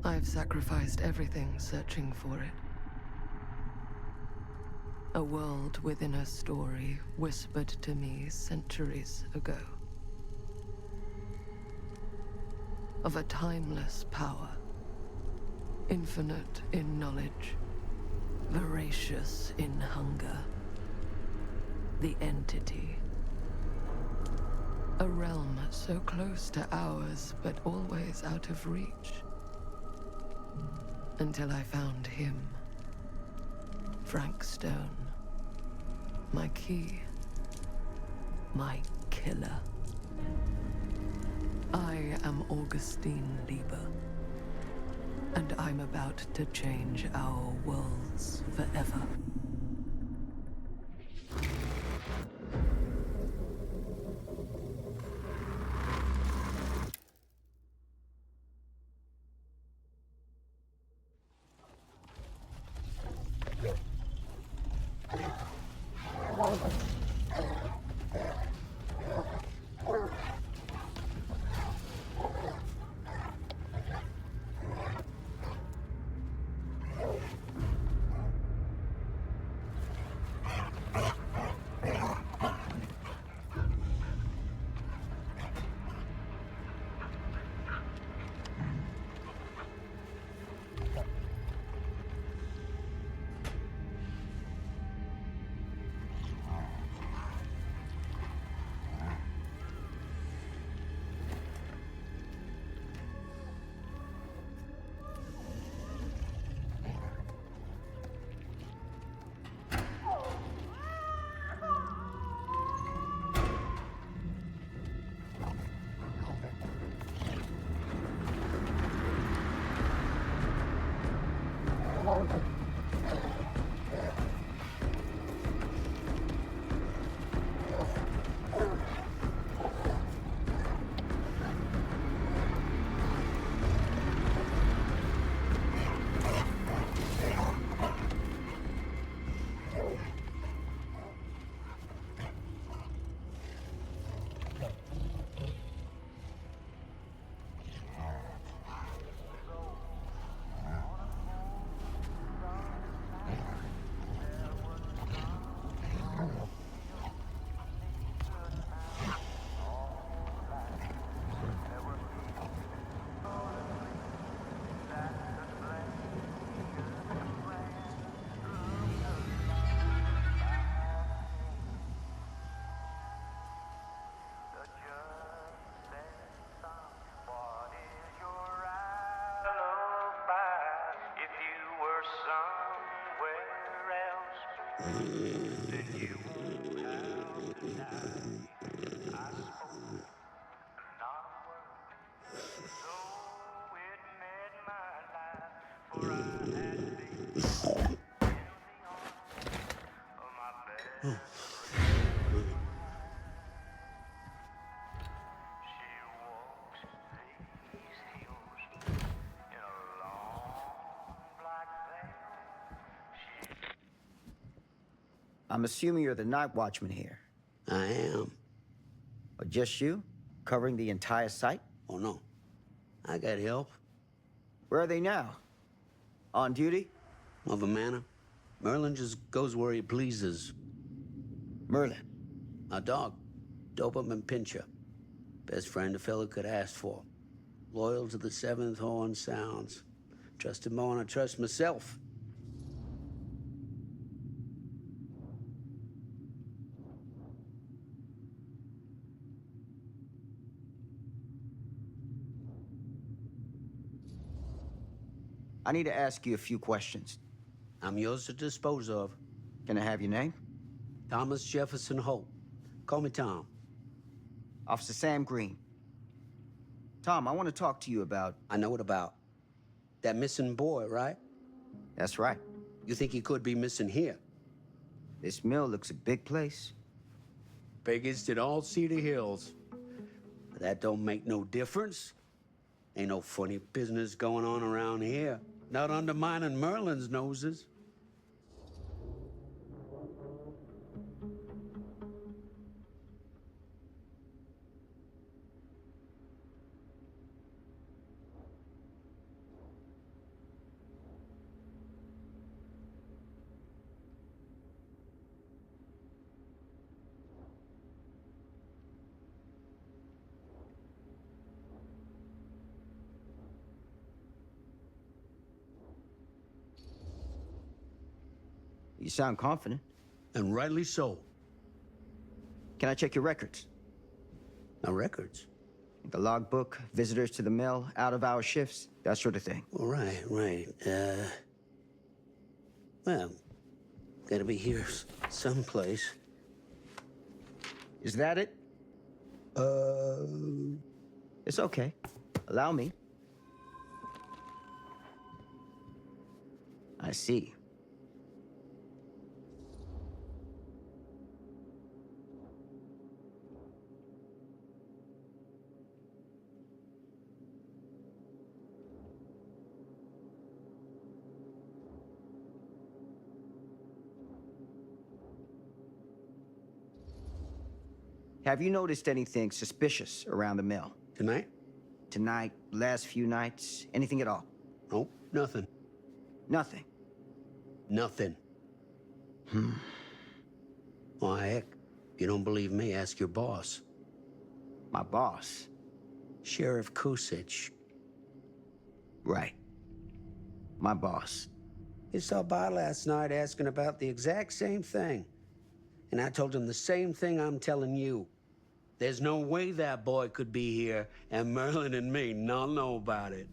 I've sacrificed everything searching for it. A world within a story whispered to me centuries ago. Of a timeless power, infinite in knowledge, voracious in hunger. The Entity. A realm so close to ours, but always out of reach. Until I found him. Frank Stone. My key. My killer. I am Augustine Liber. And I'm about to change our worlds forever. I'm assuming you're the night watchman here. I am. Or just you? Covering the entire site? Oh, no. I got help. Where are they now? On duty? Of a manor. Merlin just goes where he pleases. Merlin? A dog. Doberman Pinscher. Best friend a fella could ask for. Loyal to the seventh horn sounds. Trust him more than I trust myself. I need to ask you a few questions. I'm yours to dispose of. Can I have your name? Thomas Jefferson Holt. Call me Tom. Officer Sam Green. Tom, I want to talk to you about... I know what about. That missing boy, right? That's right. You think he could be missing here? This mill looks a big place. Biggest in all Cedar Hills. But that don't make no difference. Ain't no funny business going on around here. Not undermining Merlin's noses. You sound confident. And rightly so. Can I check your records? My records? The logbook, visitors to the mill, out-of-hour shifts, that sort of thing. Right. Well, gotta be here someplace. Is that it? It's okay. Allow me. I see. Have you noticed anything suspicious around the mill? Tonight? Tonight, last few nights, anything at all? Nope, nothing. Nothing. Nothing. Why, heck, if you don't believe me, ask your boss. My boss? Sheriff Kusich. Right. My boss. He stopped by last night asking about the exact same thing. And I told him the same thing I'm telling you. There's no way that boy could be here, and Merlin and me not know about it.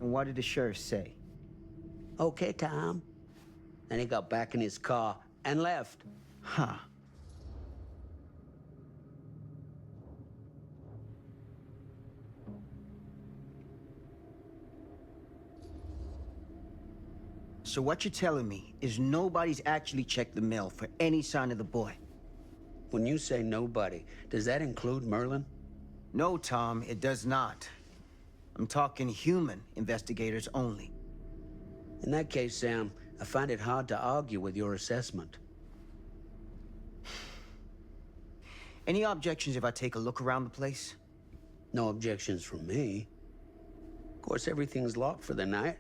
And what did the sheriff say? Okay, Tom. And he got back in his car and left. Huh. So what you're telling me is nobody's actually checked the mill for any sign of the boy? When you say nobody, does that include Merlin? No, Tom, it does not. I'm talking human investigators only. In that case, Sam, I find it hard to argue with your assessment. Any objections if I take a look around the place? No objections from me. Of course, everything's locked for the night.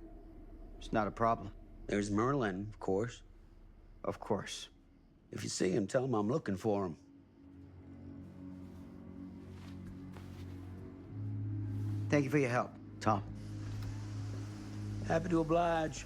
It's not a problem. There's Merlin, of course. Of course. If you see him, tell him I'm looking for him. Thank you for your help, Tom. Happy to oblige.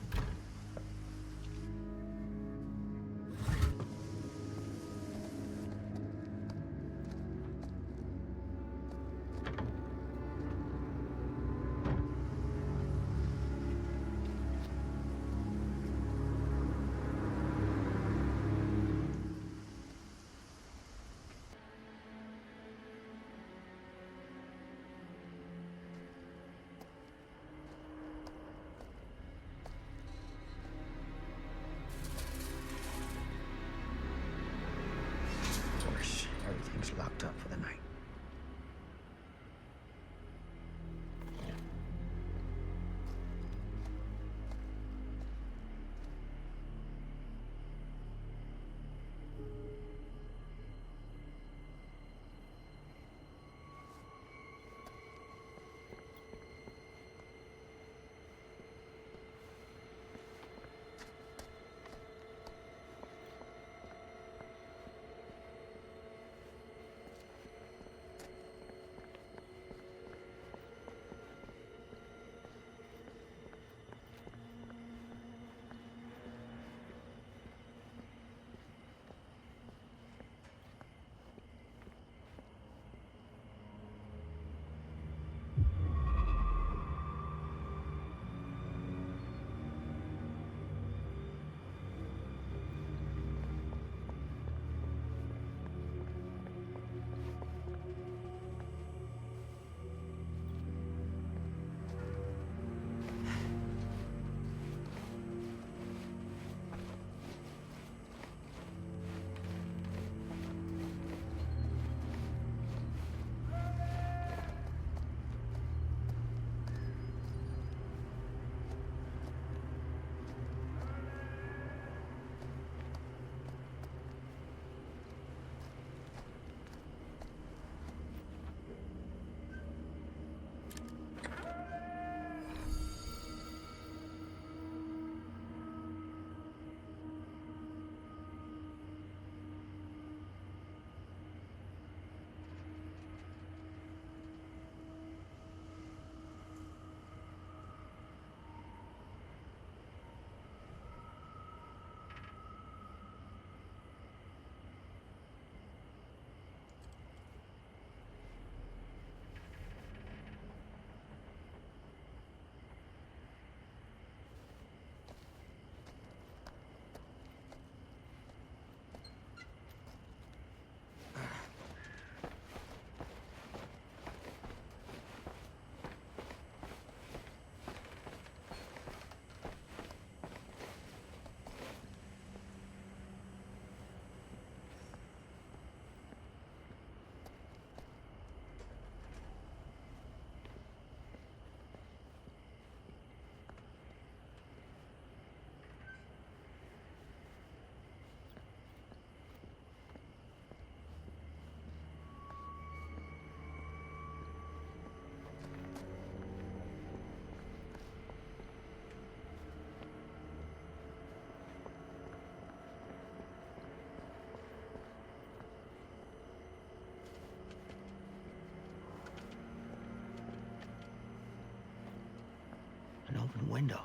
window.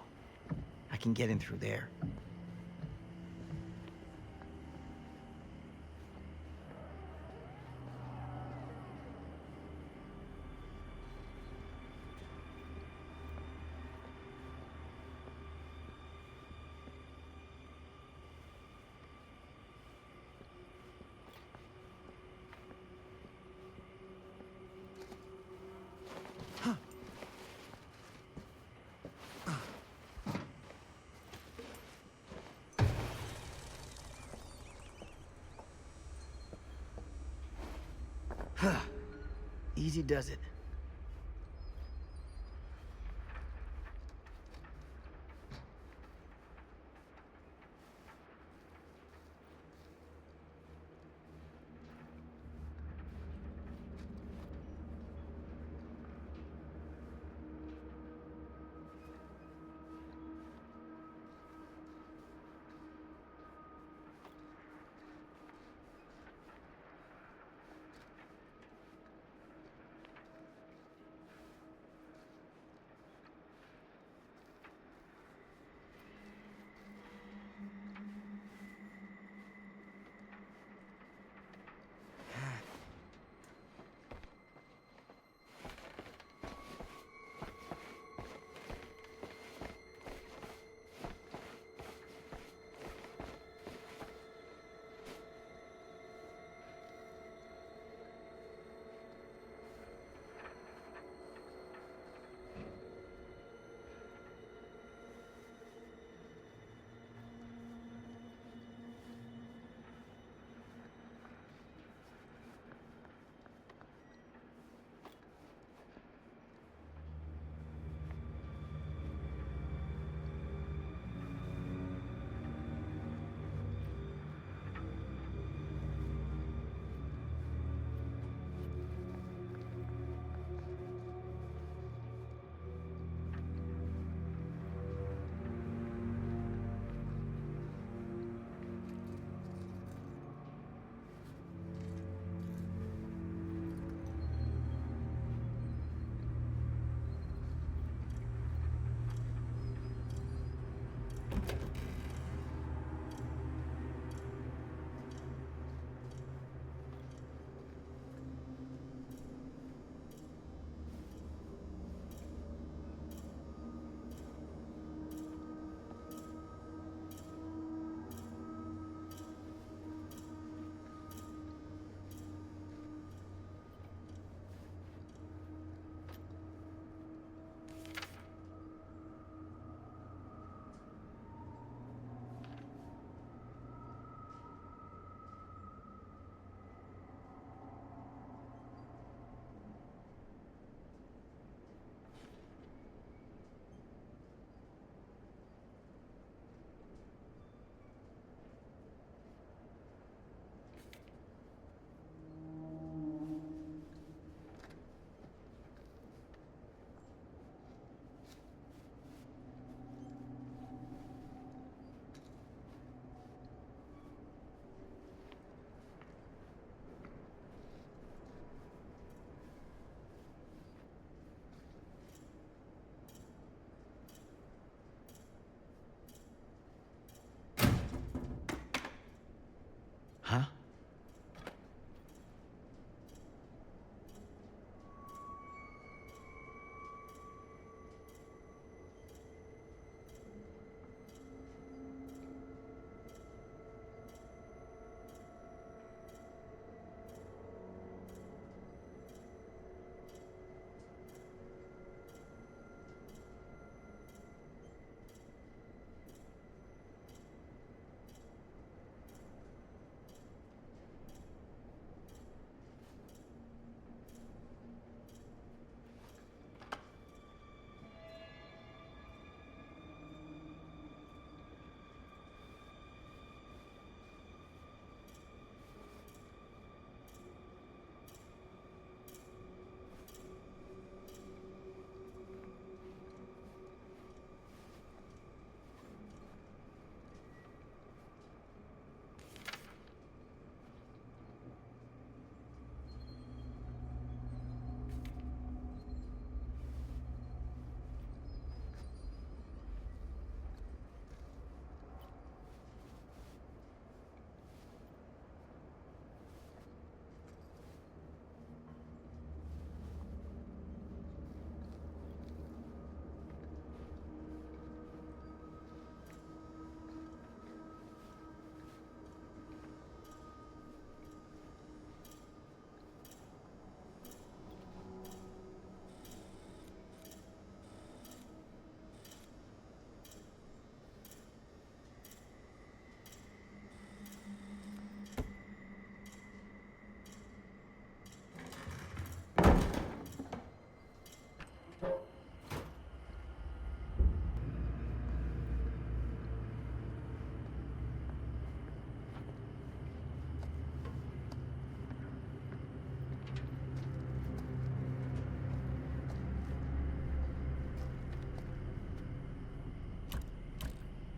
I can get in through there. Easy does it.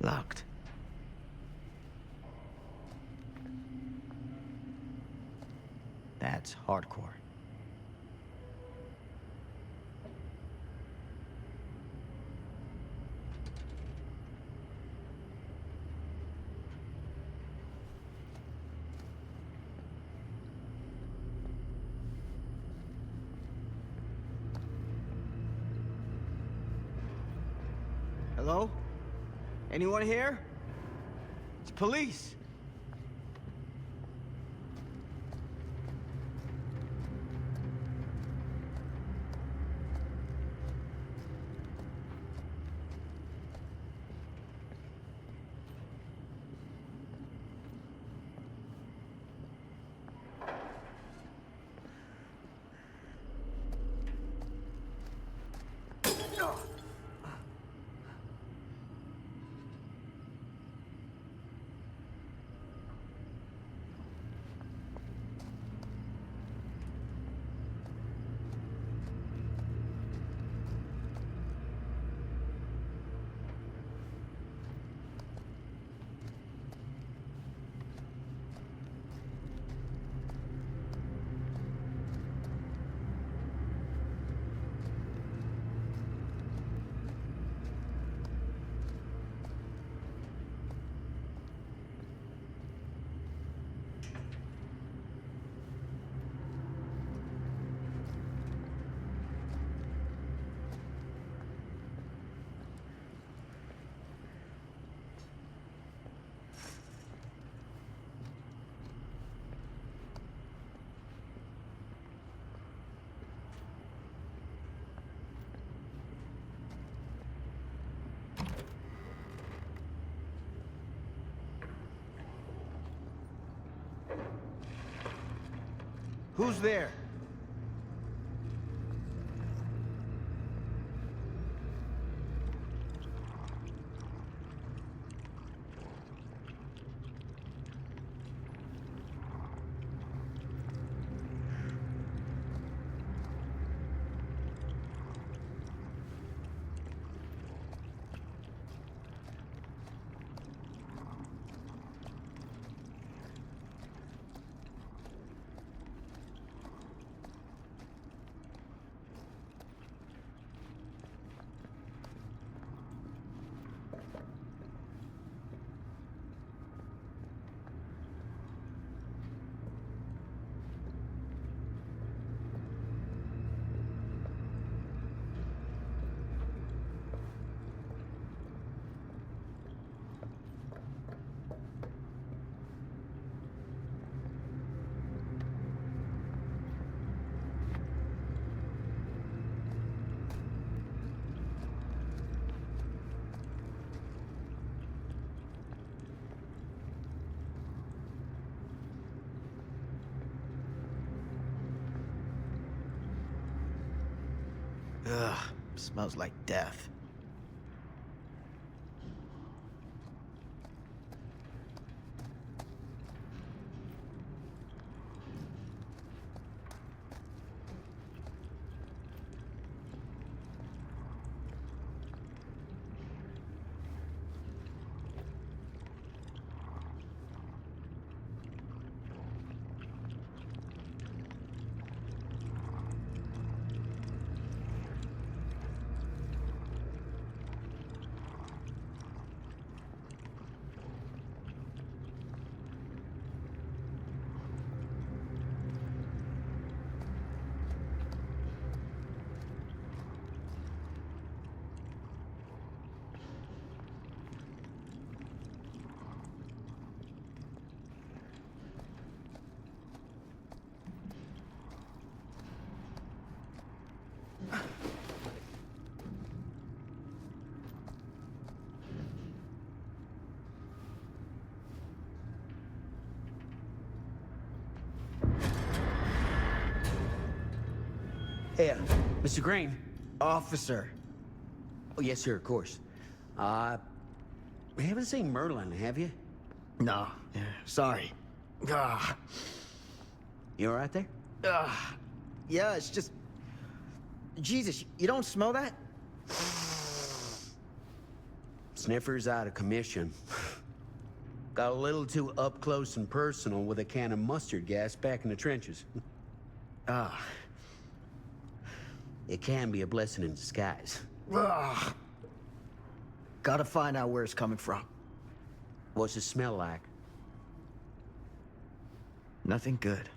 Locked. That's hardcore. Hello? Anyone here? It's police. Who's there? Ugh, smells like death. Hey, Mr. Green. Officer. Oh, yes, sir, of course. We haven't seen Merlin, have you? No, yeah, sorry. Ah, You all right there? yeah, it's just... Jesus, you don't smell that? sniffers out of commission. Got a little too up close and personal with a can of mustard gas back in the trenches. Ah. It can be a blessing in disguise. Ugh. Gotta find out where it's coming from. What's it smell like? Nothing good.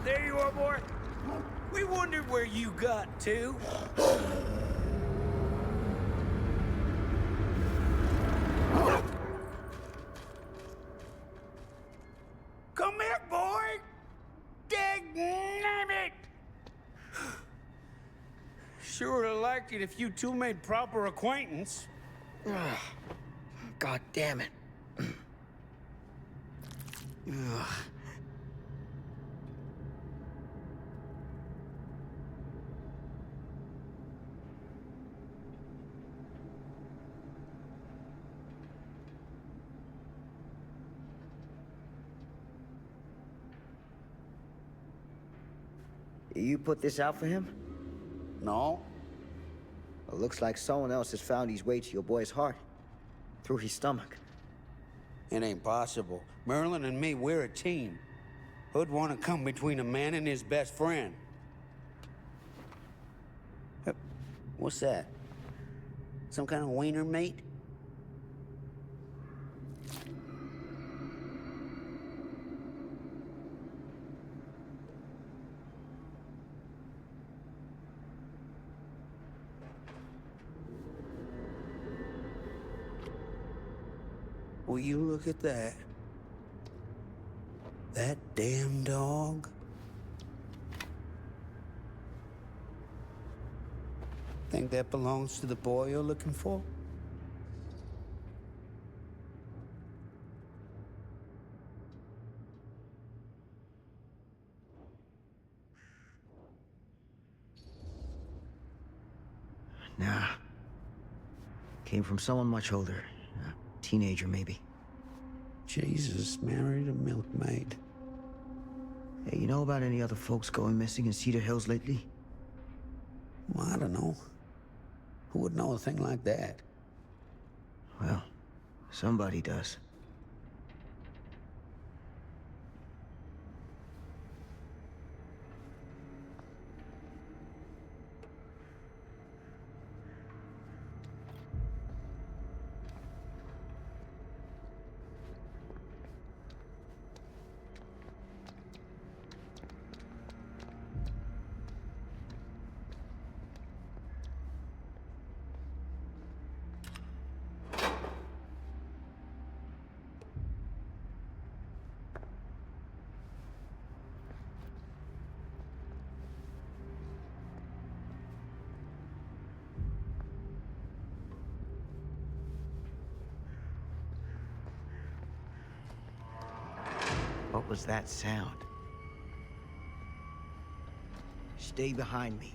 There you are, boy. We wondered where you got to. Come here, boy! Dang-nabbit! Sure would have liked it if you two made proper acquaintance. God damn it. Ugh. You put this out for him? No? It looks like someone else has found his way to your boy's heart. Through his stomach. It ain't possible. Merlin and me, we're a team. Who'd want to come between a man and his best friend? What's that? Some kind of wiener mate? Will you look at that? That damn dog? Think that belongs to the boy you're looking for? Nah. Came from someone much older. A teenager, maybe. Jesus married a milkmaid. Hey, you know about any other folks going missing in Cedar Hills lately? Well, I don't know. Who would know a thing like that? Well, somebody does. What was that sound? Stay behind me.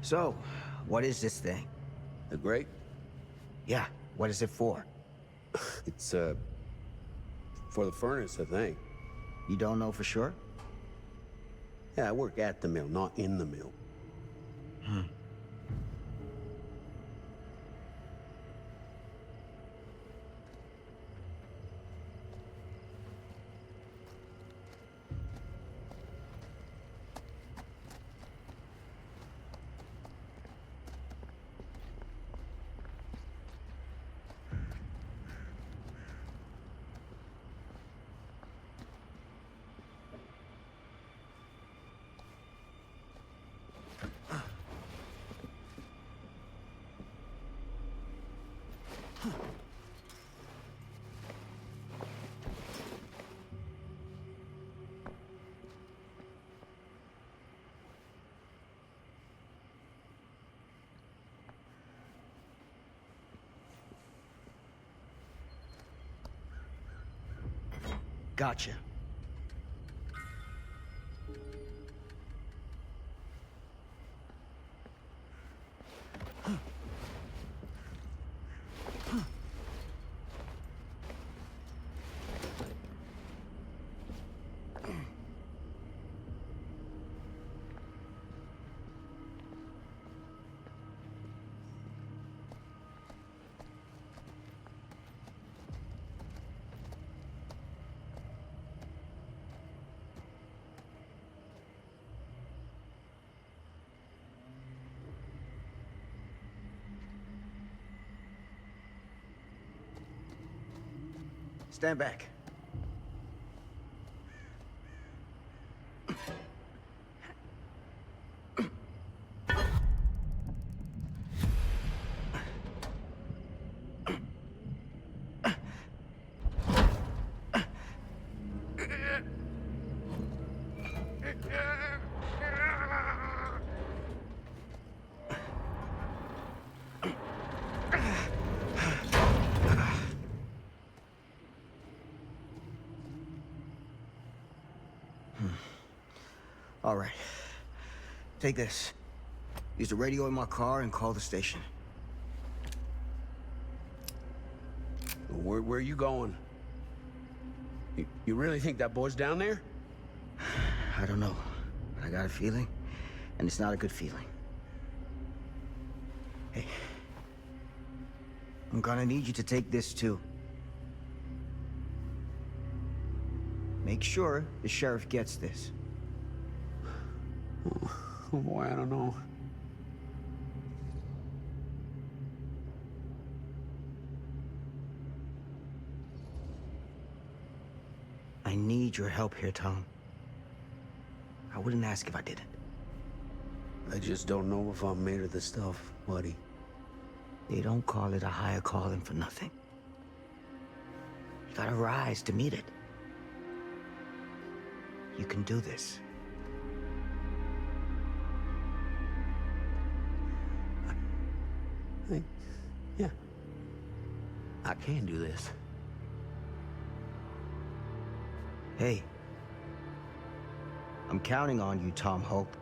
So, what is this thing? The grate? Yeah, what is it for? It's, for the furnace, I think. You don't know for sure? Yeah, I work at the mill, not in the mill. Gotcha. Stand back. All right. Take this. Use the radio in my car and call the station. Where are you going? You really think that boy's down there? I don't know, but I got a feeling, and it's not a good feeling. Hey, I'm gonna need you to take this too. Make sure the sheriff gets this. Oh boy, I don't know. I need your help here, Tom. I wouldn't ask if I didn't. I just don't know if I'm made of this stuff, buddy. They don't call it a higher calling for nothing. You gotta rise to meet it. You can do this. Yeah. I can do this. Hey. I'm counting on you, Tom Hope.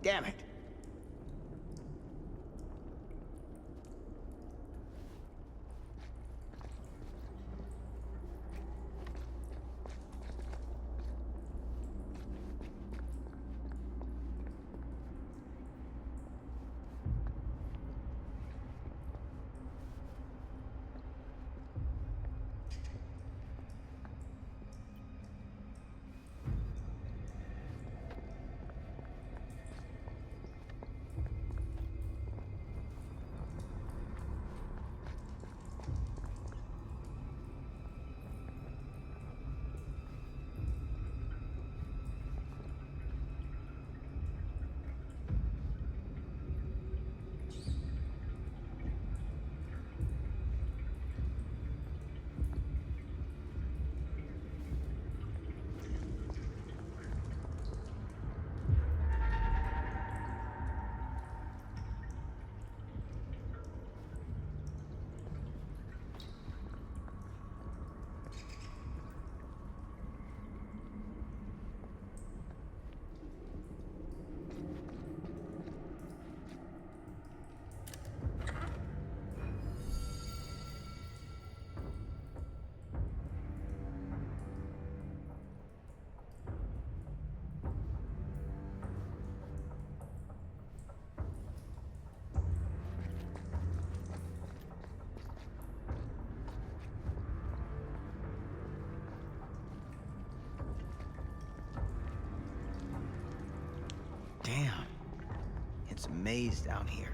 Damn it. maze down here.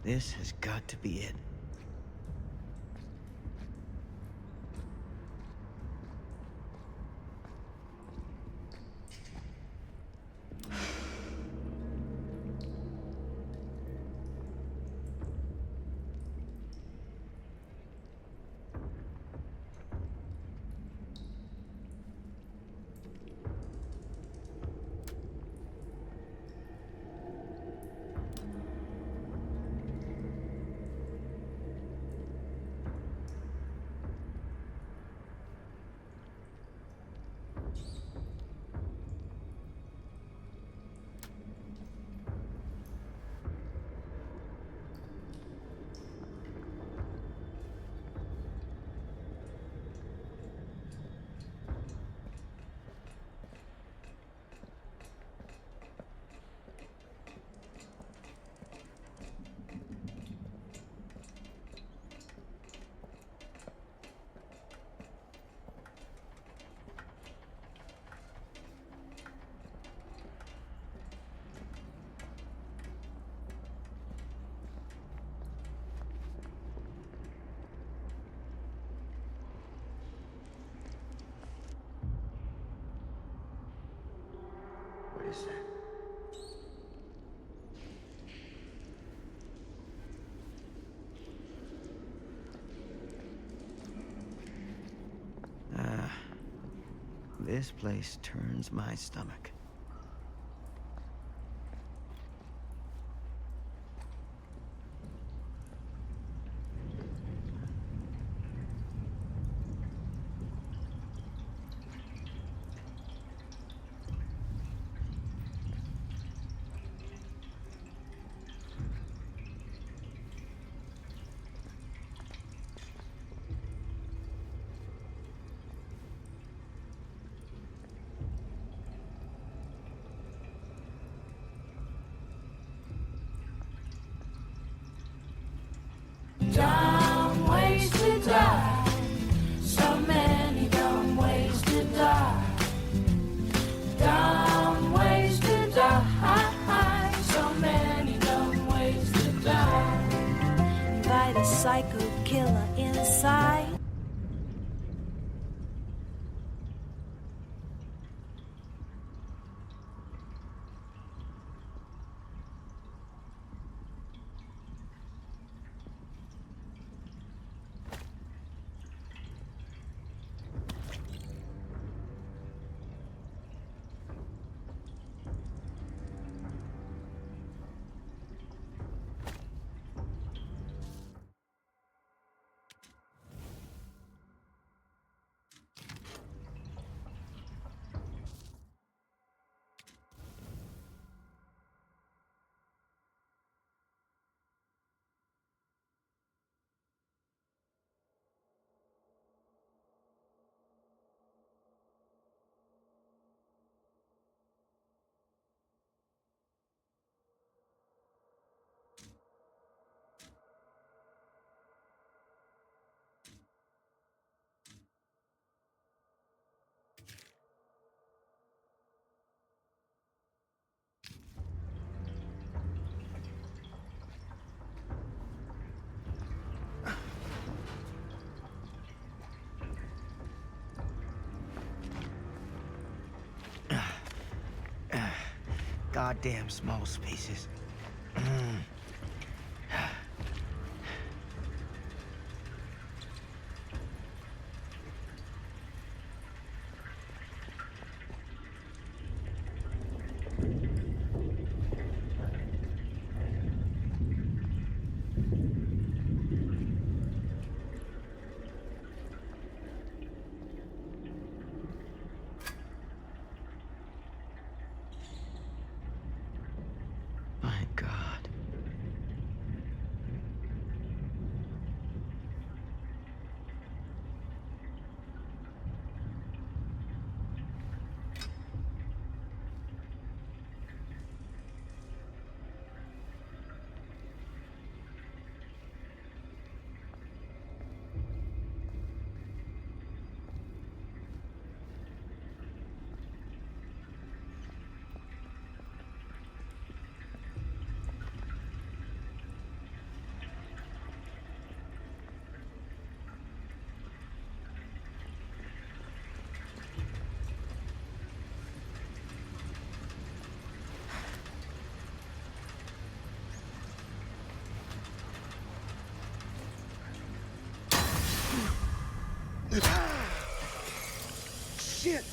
This has got to be it. What is that? This place turns my stomach. Dumb ways to die. So many dumb ways to die. Dumb ways to die. So many dumb ways to die. By the psycho killer inside. goddamn small spaces. My God. Shit!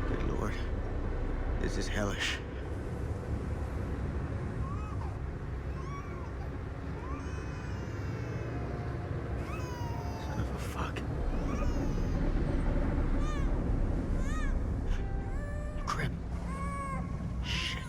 Good Lord. This is hellish. Son of a fuck. Crap. Shit.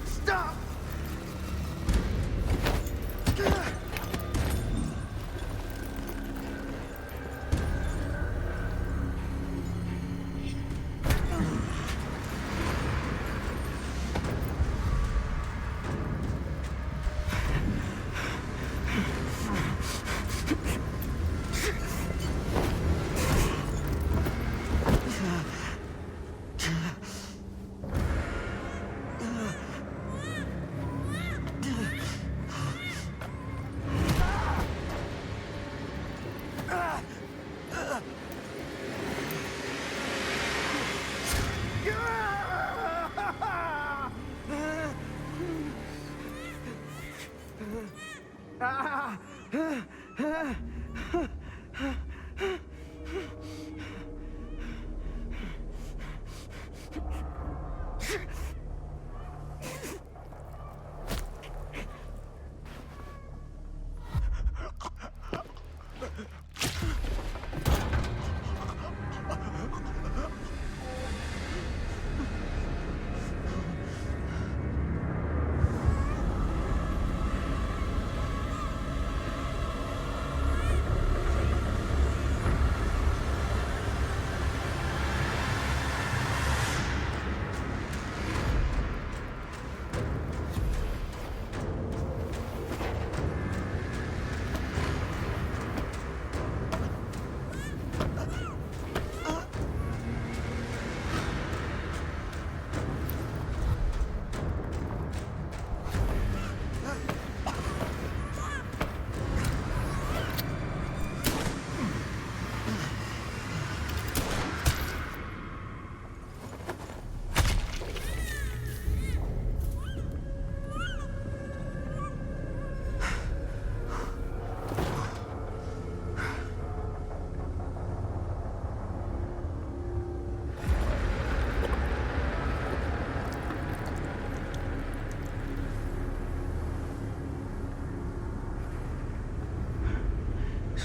Stop!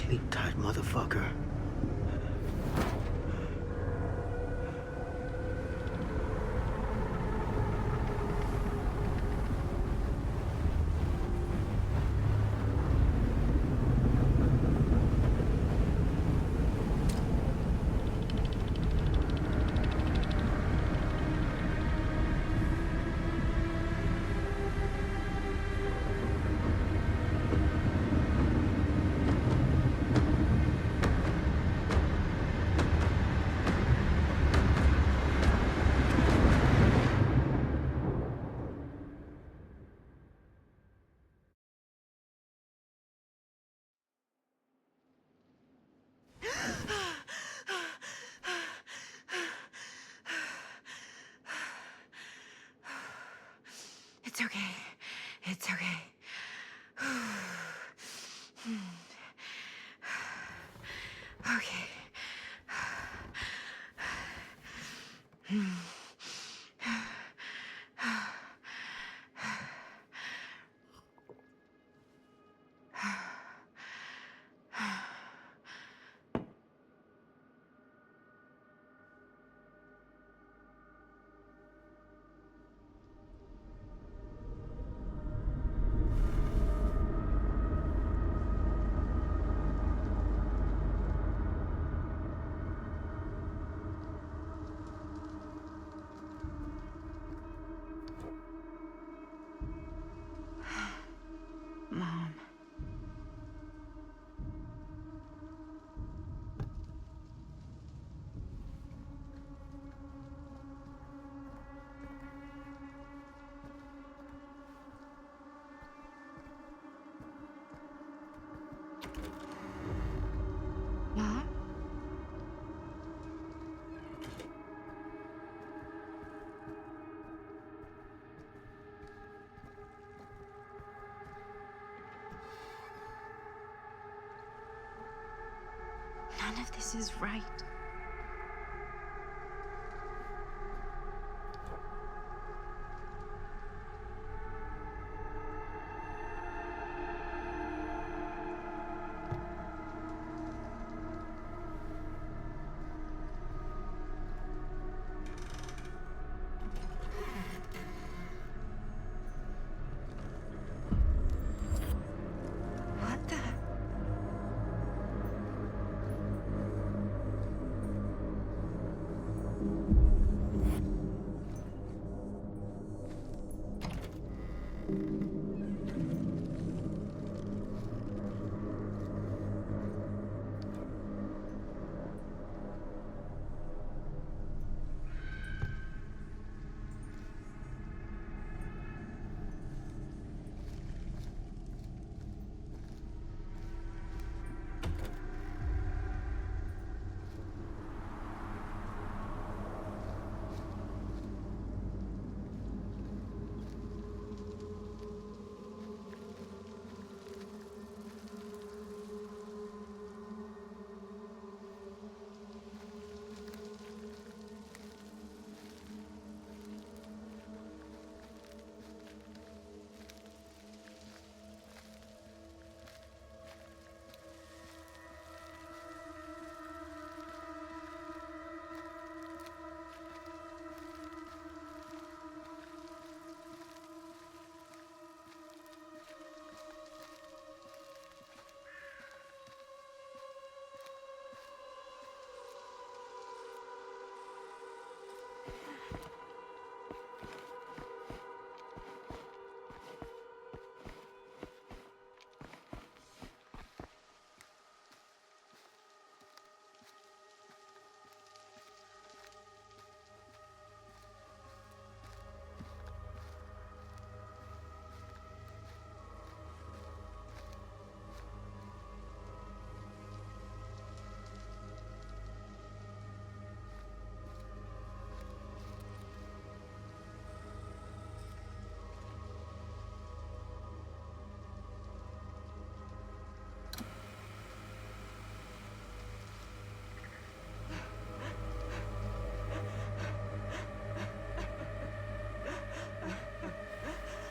Sleep tight, motherfucker. It's okay. It's okay. Okay. Mom. Mom? None of this is right. What the?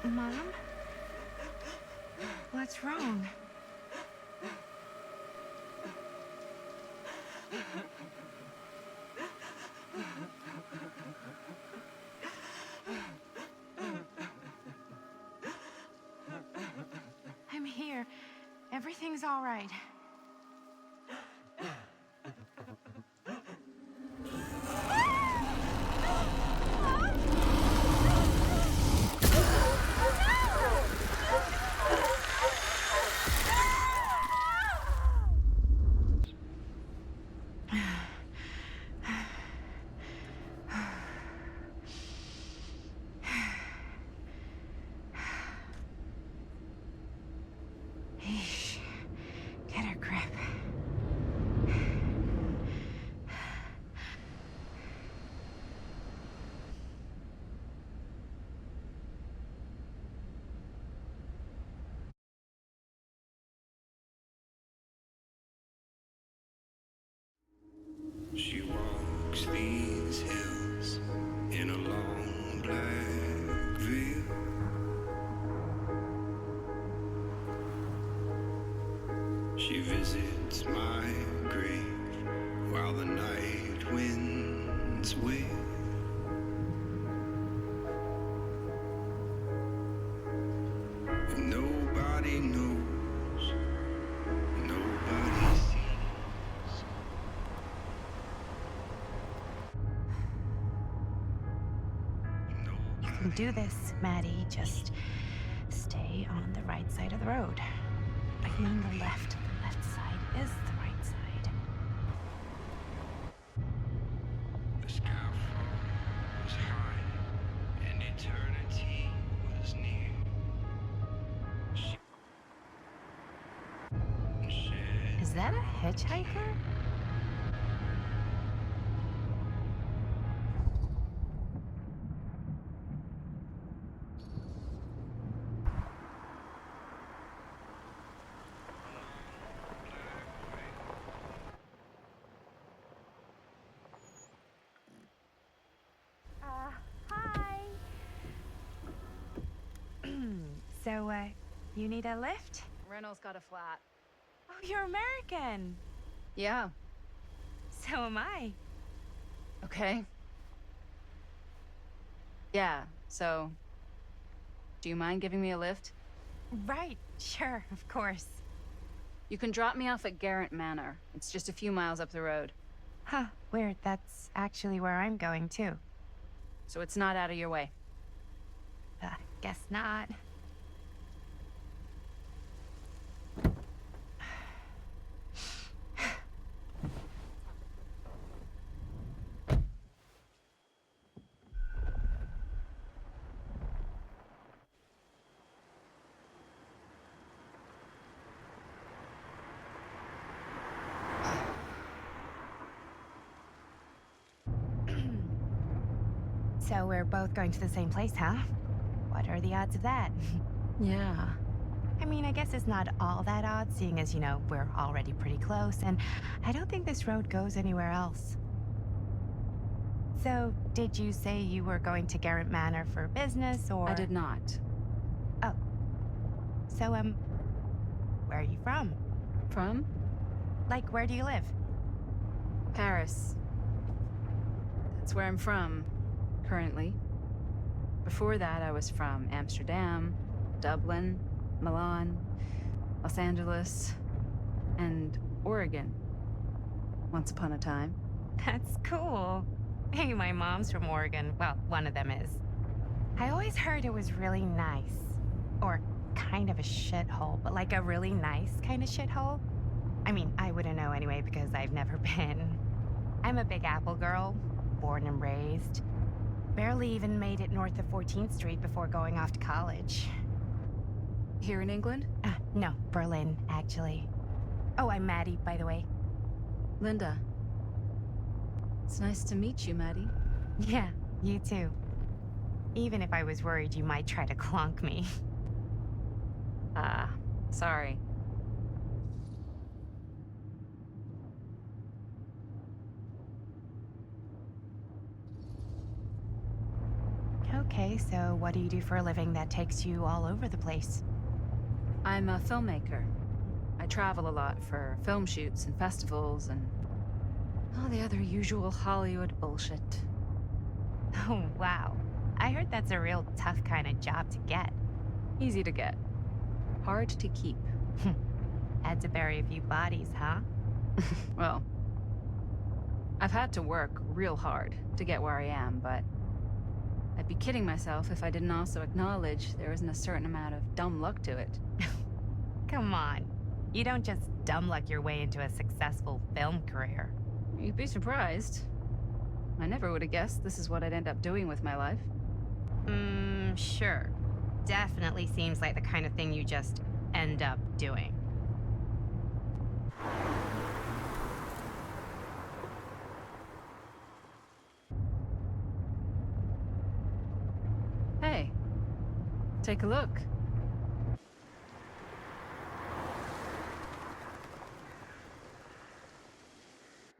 Mom? What's wrong? I'm here. Everything's all right. Eesh. Get a grip. She walks these hills in a long black veil. She visits my grave while the night winds wail. And nobody knows, nobody sees. You can do this, Maddie. Just stay on the right side of the road. I mean the left. The left side is the right side. The scaffold was high, and eternity was near. She shed Is that a hitchhiker? Hi. So, you need a lift? Reynolds got a flat. Oh, you're American. Yeah. So am I. Okay. Yeah, so... Do you mind giving me a lift? Right, sure, of course. You can drop me off at Gerant Manor. It's just a few miles up the road. Huh, weird. That's actually where I'm going, too. So it's not out of your way. Guess not. So we're both going to the same place, huh? What are the odds of that? Yeah. I mean, I guess it's not all that odd, seeing as, you know, we're already pretty close, and I don't think this road goes anywhere else. So, did you say you were going to Gerant Manor for business, or...? I did not. Oh. So, where are you from? From? Like, where do you live? Paris. That's where I'm from, currently. Before that, I was from Amsterdam, Dublin, Milan, Los Angeles, and Oregon. Once upon a time. That's cool. Hey, my mom's from Oregon. Well, one of them is. I always heard it was really nice. Or kind of a shithole, but like a really nice kind of shithole. I mean, I wouldn't know anyway because I've never been. I'm a Big Apple girl, born and raised. Barely even made it north of 14th Street before going off to college. Here in England? No, Berlin, actually. Oh, I'm Maddie, by the way. Linda. It's nice to meet you, Maddie. Yeah, you too. Even if I was worried you might try to clonk me. Sorry. Okay, so what do you do for a living that takes you all over the place? I'm a filmmaker. I travel a lot for film shoots and festivals and All the other usual Hollywood bullshit. Oh, wow. I heard that's a real tough kind of job to get. Easy to get. Hard to keep. Had to bury a few bodies, huh? Well, I've had to work real hard to get where I am, but I'd be kidding myself if I didn't also acknowledge there isn't a certain amount of dumb luck to it. Come on. You don't just dumb luck your way into a successful film career. You'd be surprised. I never would have guessed this is what I'd end up doing with my life. Sure. Definitely seems like the kind of thing you just end up doing. Hey, take a look.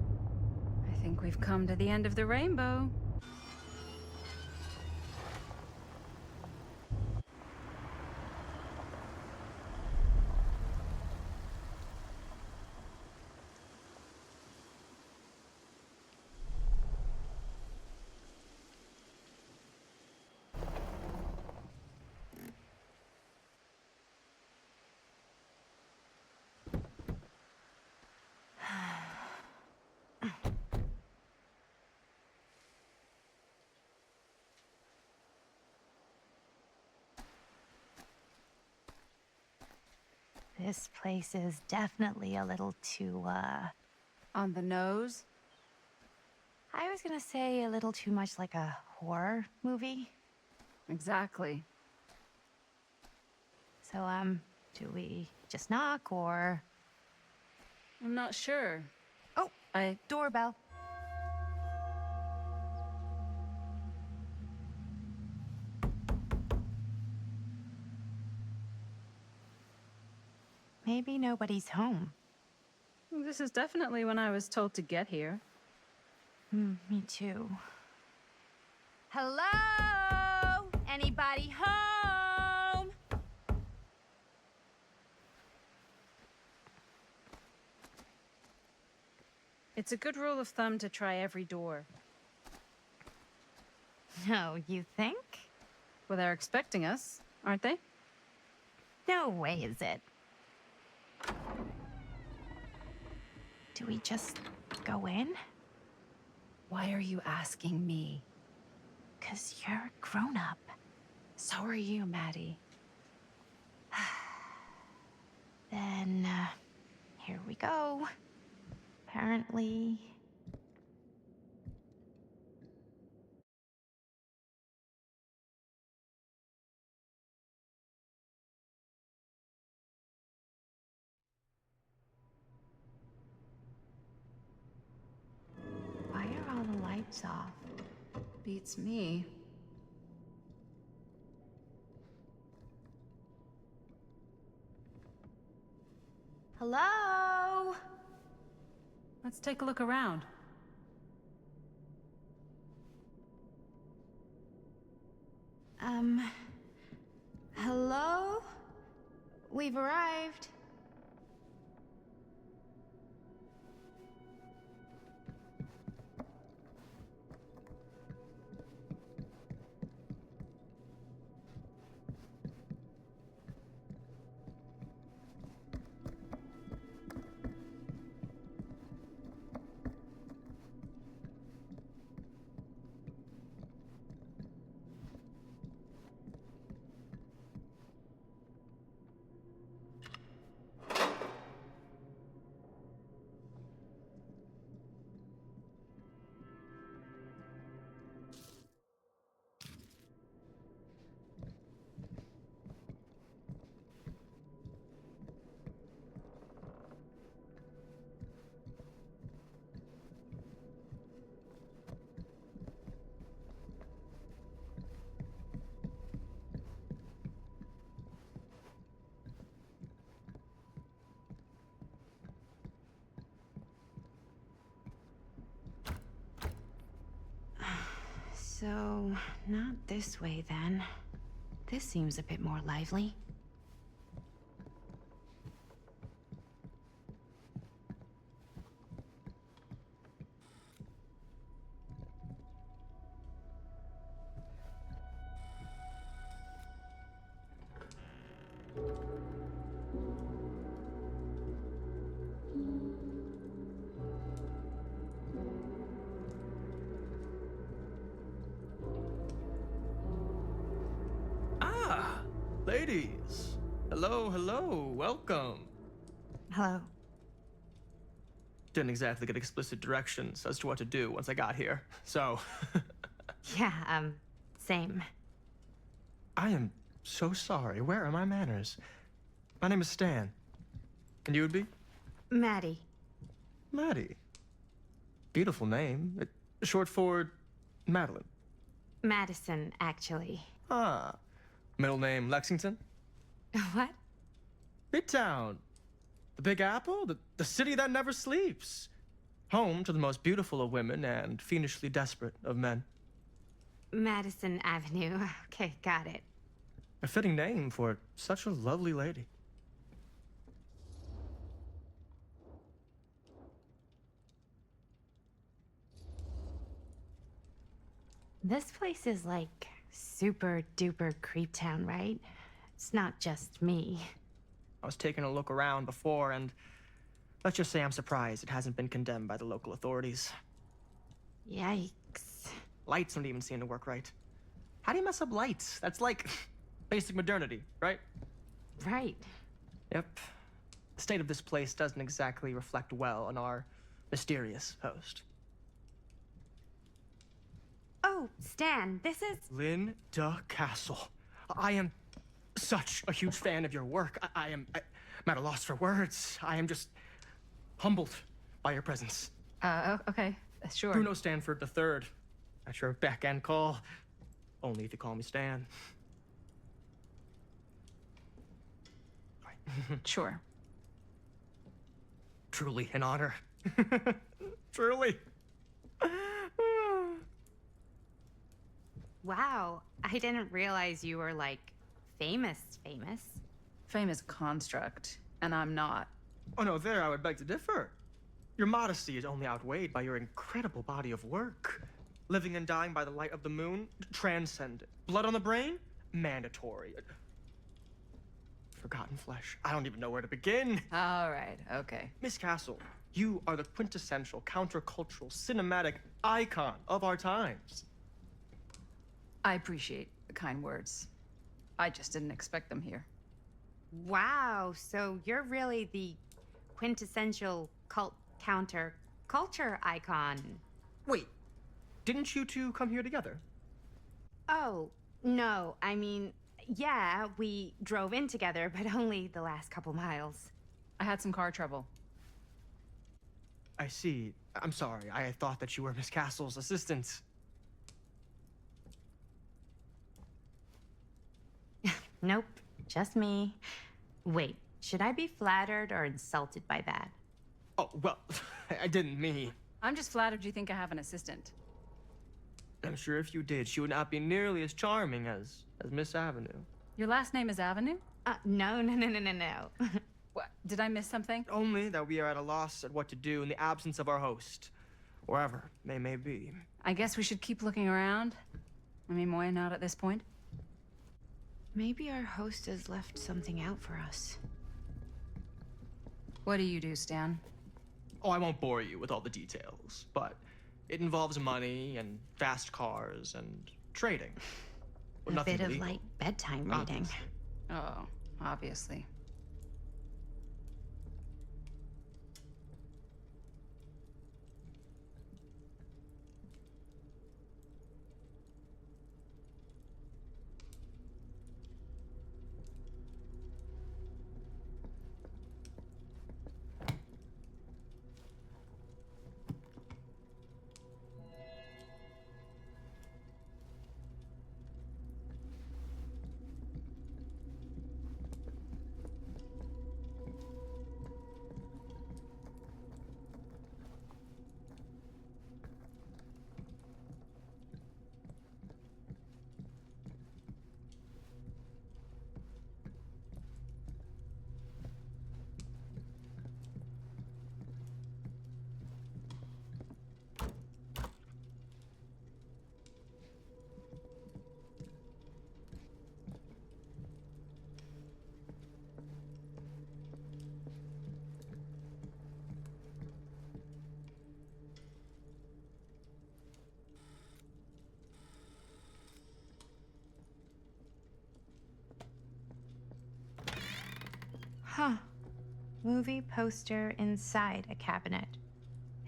I think we've come to the end of the rainbow. This place is definitely a little too, On the nose? I was gonna say a little too much like a horror movie. Exactly. So, do we just knock or... I'm not sure. Oh, doorbell. Maybe nobody's home. This is definitely when I was told to get here. Me too. Hello? Anybody home? It's a good rule of thumb to try every door. No, you think? Well, they're expecting us, aren't they? No way is it. Do we just go in? Why are you asking me? 'Cause you're a grown-up. So are you, Maddie. Then, here we go. Apparently... Why are all the lights off? Beats me. Hello? Let's take a look around. Hello? We've arrived. So, not this way then. This seems a bit more lively. Ladies, hello, hello, welcome. Hello. Didn't exactly get explicit directions as to what to do once I got here, so. Yeah, same. I am so sorry. Where are my manners? My name is Stan. And you would be? Maddie. Maddie. Beautiful name. Short for Madeline. Madison, actually. Ah. Middle name Lexington? What? Midtown. The Big Apple? The city that never sleeps. Home to the most beautiful of women and fiendishly desperate of men. Madison Avenue. Okay, got it. A fitting name for such a lovely lady. This place is like super duper creep town, right? It's not just me. I was taking a look around before, and let's just say I'm surprised it hasn't been condemned by the local authorities. Yikes. Lights don't even seem to work right. How do you mess up lights? That's like basic modernity, right? Right. Yep. The state of this place doesn't exactly reflect well on our mysterious host. Oh, Stan, this is... Linda Castle. I am such a huge fan of your work. I'm at a loss for words. I am just humbled by your presence. Okay, sure. Bruno Stanford III, at your beck and call. Only if you call me Stan. Sure. Truly an honor. Truly. Wow, I didn't realize you were, like, famous. Fame is a construct, and I'm not. Oh no, there I would beg to differ. Your modesty is only outweighed by your incredible body of work. Living and dying by the light of the moon, transcendent. Blood on the brain, mandatory. Forgotten flesh. I don't even know where to begin. All right, okay. Miss Castle, you are the quintessential countercultural cinematic icon of our times. I appreciate the kind words. I just didn't expect them here. Wow, so you're really the quintessential cult counter culture icon. Wait, didn't you two come here together? Oh, no, I mean, yeah, we drove in together, but only the last couple miles. I had some car trouble. I see. I'm sorry. I thought that you were Miss Castle's assistant. Nope, just me. Wait, should I be flattered or insulted by that? Oh, well, I didn't mean. I'm just flattered you think I have an assistant. I'm sure if you did, she would not be nearly as charming as Miss Avenue. Your last name is Avenue? No. What? Did I miss something? Only that we are at a loss at what to do in the absence of our host, wherever they may be. I guess we should keep looking around. I mean, why not at this point? Maybe our host has left something out for us. What do you do, Stan? Oh, I won't bore you with all the details, but it involves money and fast cars and trading. But A nothing bit of, legal. like, bedtime reading. Obviously. Oh, obviously. Huh. Movie poster inside a cabinet.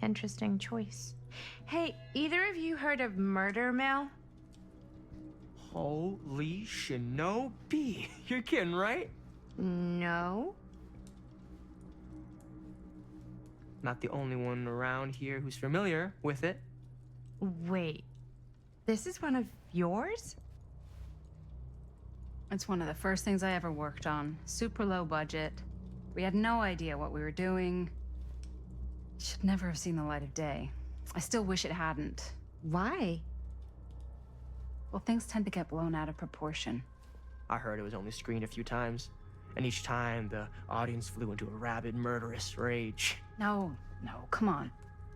Interesting choice. Hey, either of you heard of Murder Mill? Holy shinobi. You're kidding, right? No. Not the only one around here who's familiar with it. Wait. This is one of yours? It's one of the first things I ever worked on. Super low budget. We had no idea what we were doing. Should never have seen the light of day. I still wish it hadn't. Why? Well, things tend to get blown out of proportion. I heard it was only screened a few times, and each time the audience flew into a rabid, murderous rage. No, come on.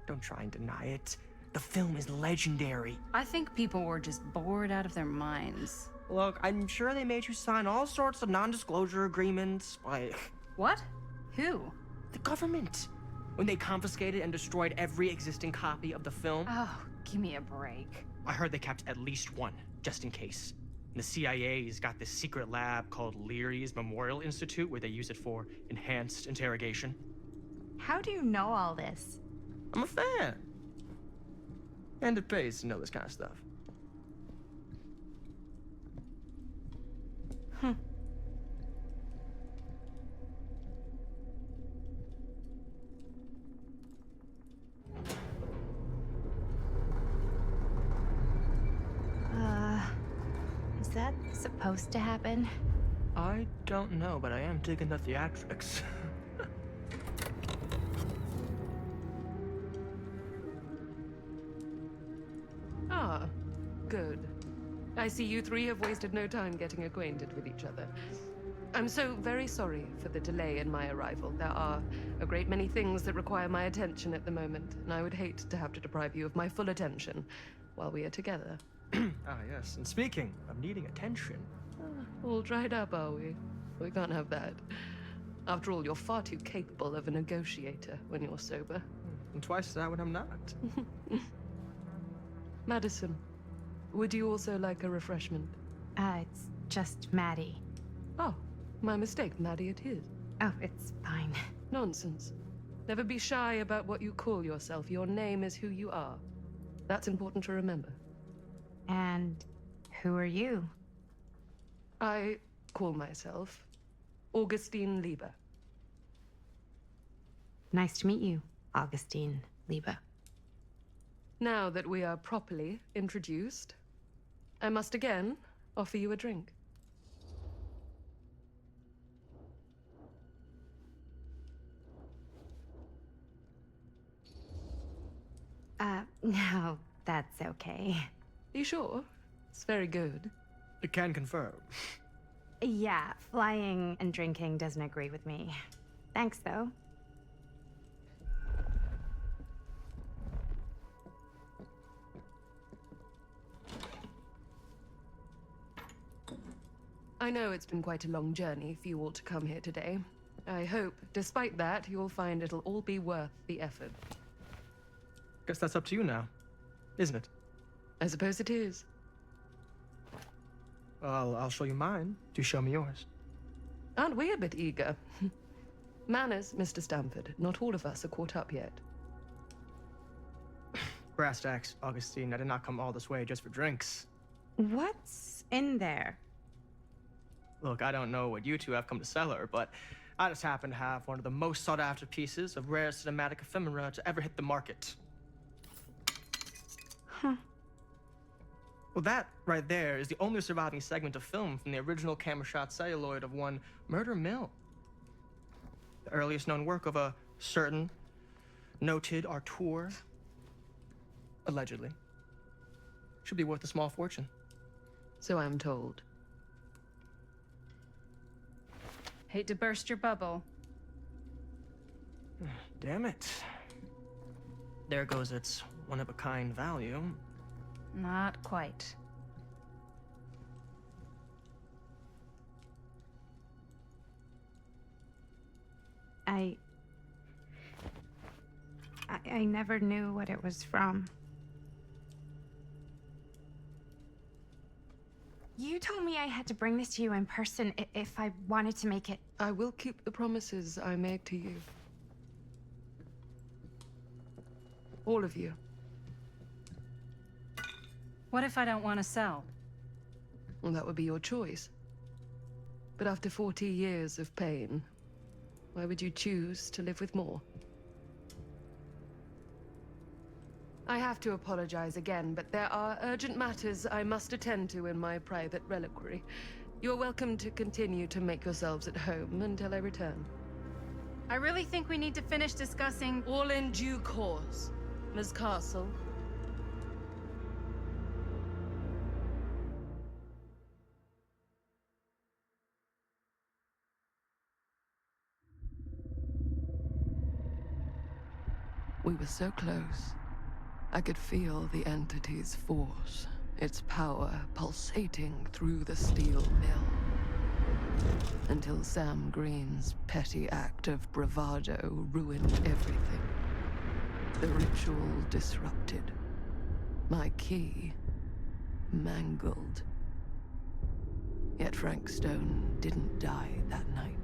Don't try and deny it. The film is legendary. I think people were just bored out of their minds. Look, I'm sure they made you sign all sorts of non-disclosure agreements, like... What? Who? The government. When they confiscated and destroyed every existing copy of the film. Oh, give me a break. I heard they kept at least one, just in case. And the CIA's got this secret lab called Leary's Memorial Institute where they use it for enhanced interrogation. How do you know all this? I'm a fan. And it pays to know this kind of stuff. Is that supposed to happen? I don't know, but I am digging the theatrics. Ah, good. I see you three have wasted no time getting acquainted with each other. I'm so very sorry for the delay in my arrival. There are a great many things that require my attention at the moment, and I would hate to have to deprive you of my full attention while we are together. Ah, yes. And speaking of needing attention. All dried up, are we? We can't have that. After all, you're far too capable of a negotiator when you're sober. And twice that when I'm not. Madison, would you also like a refreshment? It's just Maddie. Oh, my mistake. Maddie it is. Oh, it's fine. Nonsense. Never be shy about what you call yourself. Your name is who you are. That's important to remember. And who are you? I call myself Augustine Liber. Nice to meet you, Augustine Liber. Now that we are properly introduced, I must again offer you a drink. No, that's okay. You sure? It's very good. I can confirm. Yeah, flying and drinking doesn't agree with me. Thanks, though. I know it's been quite a long journey for you all to come here today. I hope, despite that, you'll find it'll all be worth the effort. Guess that's up to you now, isn't it? I suppose it is. Well, I'll show you mine. Do show me yours. Aren't we a bit eager? Manners, Mr. Stamford. Not all of us are caught up yet. Brass tacks, Augustine. I did not come all this way just for drinks. What's in there? Look, I don't know what you two have come to cellar, but I just happen to have one of the most sought-after pieces of rare cinematic ephemera to ever hit the market. Huh. Well, that right there is the only surviving segment of film from the original camera shot celluloid of one Murder Mill. The earliest known work of a certain noted auteur, allegedly. Should be worth a small fortune. So I'm told. Hate to burst your bubble. Damn it. There goes its one-of-a-kind value. Not quite. I never knew what it was from. You told me I had to bring this to you in person if I wanted to make it I will keep the promises I made to you. All of you. What if I don't want to sell? Well, that would be your choice. But after 40 years of pain, why would you choose to live with more? I have to apologize again, but there are urgent matters I must attend to in my private reliquary. You're welcome to continue to make yourselves at home until I return. I really think we need to finish discussing. All in due course, Ms. Castle. We were so close. I could feel the entity's force, its power pulsating through the steel mill. Until Sam Green's petty act of bravado ruined everything. The ritual disrupted. My key mangled. Yet Frank Stone didn't die that night.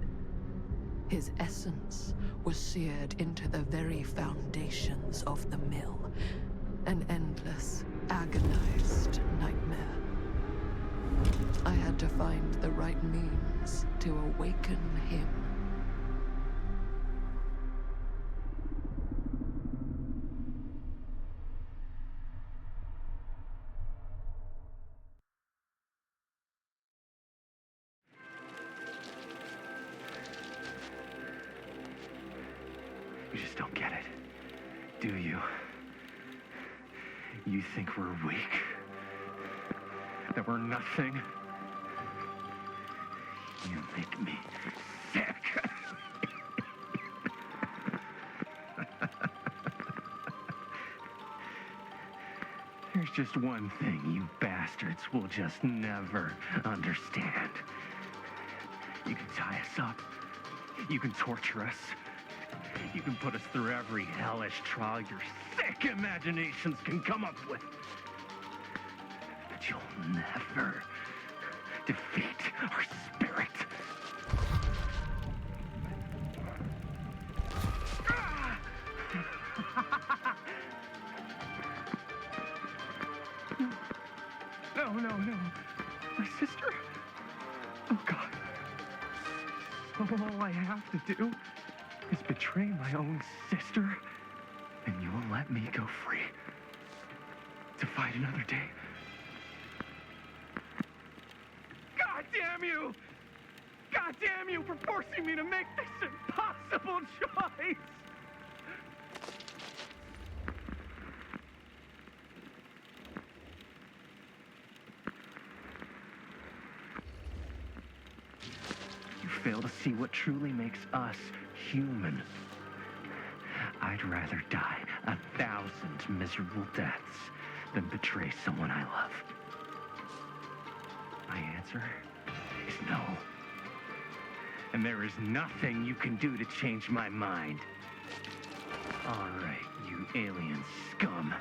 His essence was seared into the very foundations of the mill. An endless, agonized nightmare. I had to find the right means to awaken him. You just don't get it, do you? You think we're weak? That we're nothing? You make me sick. There's just one thing you bastards will just never understand. You can tie us up. You can torture us. You can put us through every hellish trial your sick imaginations can come up with. But you'll never defeat our spirit. No. My sister? Oh, God. All I have to do is betray my own sister, and you will let me go free to fight another day. God damn you! God damn you for forcing me to make this impossible choice! You fail to see what truly makes us human. I'd rather die 1,000 miserable deaths than betray someone I love. My answer is no. And there is nothing you can do to change my mind. All right, you alien scum.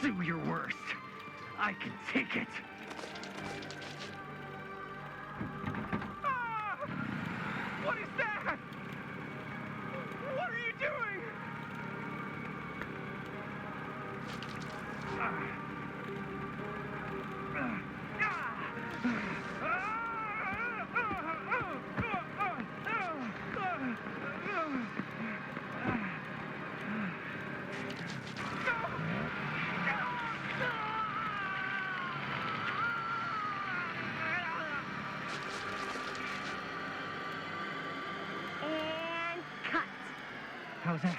Do your worst. I can take it. What is that? What are you doing? And cut. How's that?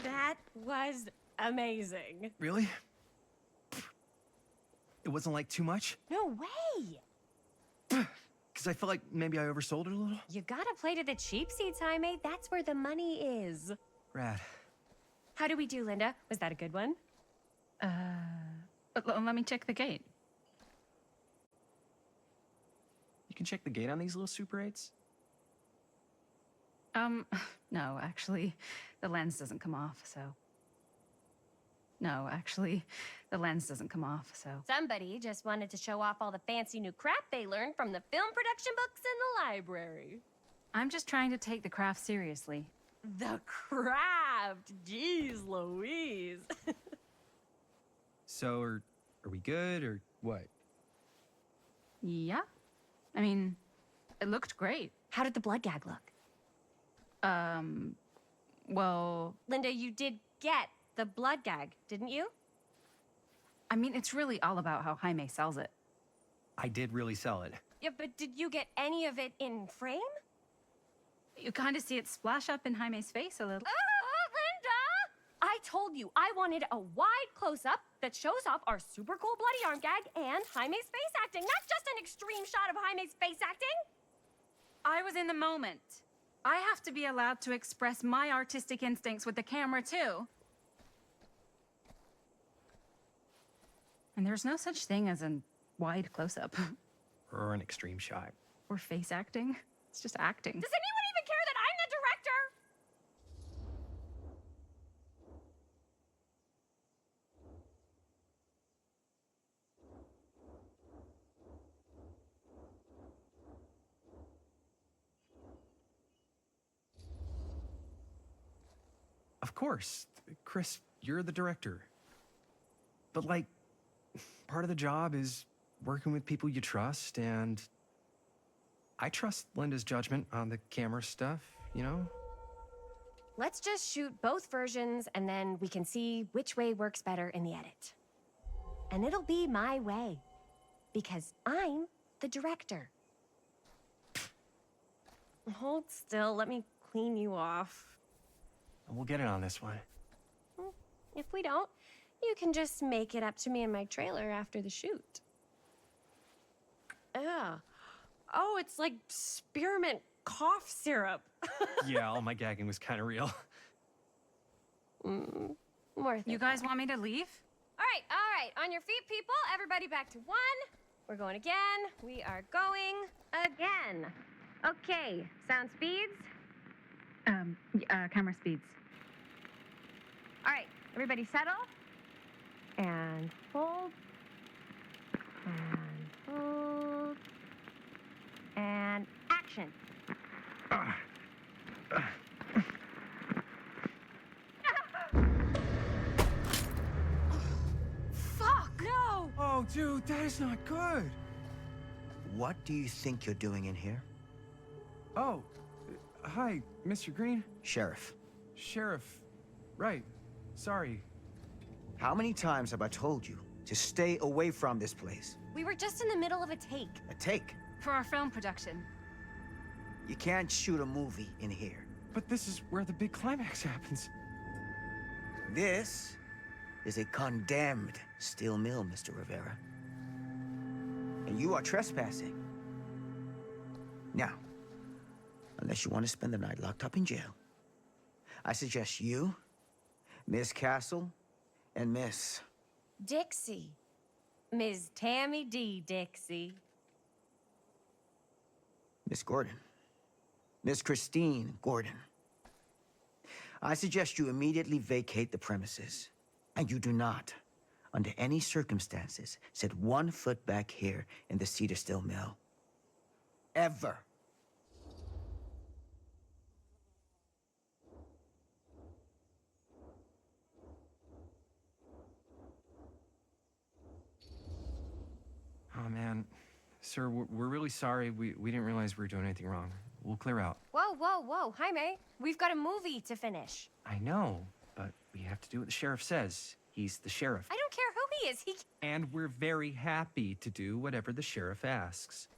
That was amazing. Really? It wasn't like too much? No way. Because I felt like maybe I oversold it a little? You gotta play to the cheap seats, Jaime. That's where the money is. Rad. How do we do, Linda? Was that a good one? Let me check the gate. You can check the gate on these little Super 8s? No, actually, the lens doesn't come off, so. No, actually, the lens doesn't come off, so. Somebody just wanted to show off all the fancy new crap they learned from the film production books in the library. I'm just trying to take the craft seriously. The craft! Jeez Louise. So, are we good, or what? Yeah. I mean, it looked great. How did the blood gag look? Well, Linda, you did get the blood gag, didn't you? I mean, it's really all about how Jaime sells it. I did really sell it. Yeah, but did you get any of it in frame? You kind of see it splash up in Jaime's face a little. Linda! I told you I wanted a wide close-up that shows off our super cool bloody arm gag and Jaime's face acting, not just an extreme shot of Jaime's face acting. I was in the moment. I have to be allowed to express my artistic instincts with the camera, too. And there's no such thing as a wide close-up. Or an extreme shot. Or face acting. It's just acting. Does anyone even care that I'm the director? Of course. Chris, you're the director. But, like, part of the job is working with people you trust, and I trust Linda's judgment on the camera stuff, you know? Let's just shoot both versions and then we can see which way works better in the edit. And it'll be my way. Because I'm the director. Hold still, let me clean you off. We'll get it on this one. If we don't, you can just make it up to me in my trailer after the shoot. Oh, it's like spearmint cough syrup. Yeah, all my gagging was kind of real. Worth it. You guys want me to leave? All right. On your feet, people. Everybody back to 1. We're going again. We are going again. Okay, sound speeds. Camera speeds. All right, everybody settle. And hold. And hold. And action. Fuck! No! Oh, dude, that is not good. What do you think you're doing in here? Oh, hi, Mr. Green. Sheriff. Sheriff. Right. Sorry. How many times have I told you to stay away from this place? We were just in the middle of a take. A take? For our film production. You can't shoot a movie in here. But this is where the big climax happens. This is a condemned steel mill, Mr. Rivera. And you are trespassing. Now, unless you want to spend the night locked up in jail, I suggest you, Miss Castle, and Miss... Dixie. Ms. Tammy D. Dixie. Miss Gordon. Miss Christine Gordon. I suggest you immediately vacate the premises. And you do not, under any circumstances, set 1 foot back here in the Cedar Steel Mill. Ever. Oh, man. Sir, we're really sorry. We didn't realize we were doing anything wrong. We'll clear out. Whoa. Jaime, we've got a movie to finish. I know, but we have to do what the sheriff says. He's the sheriff. I don't care who he is. And we're very happy to do whatever the sheriff asks.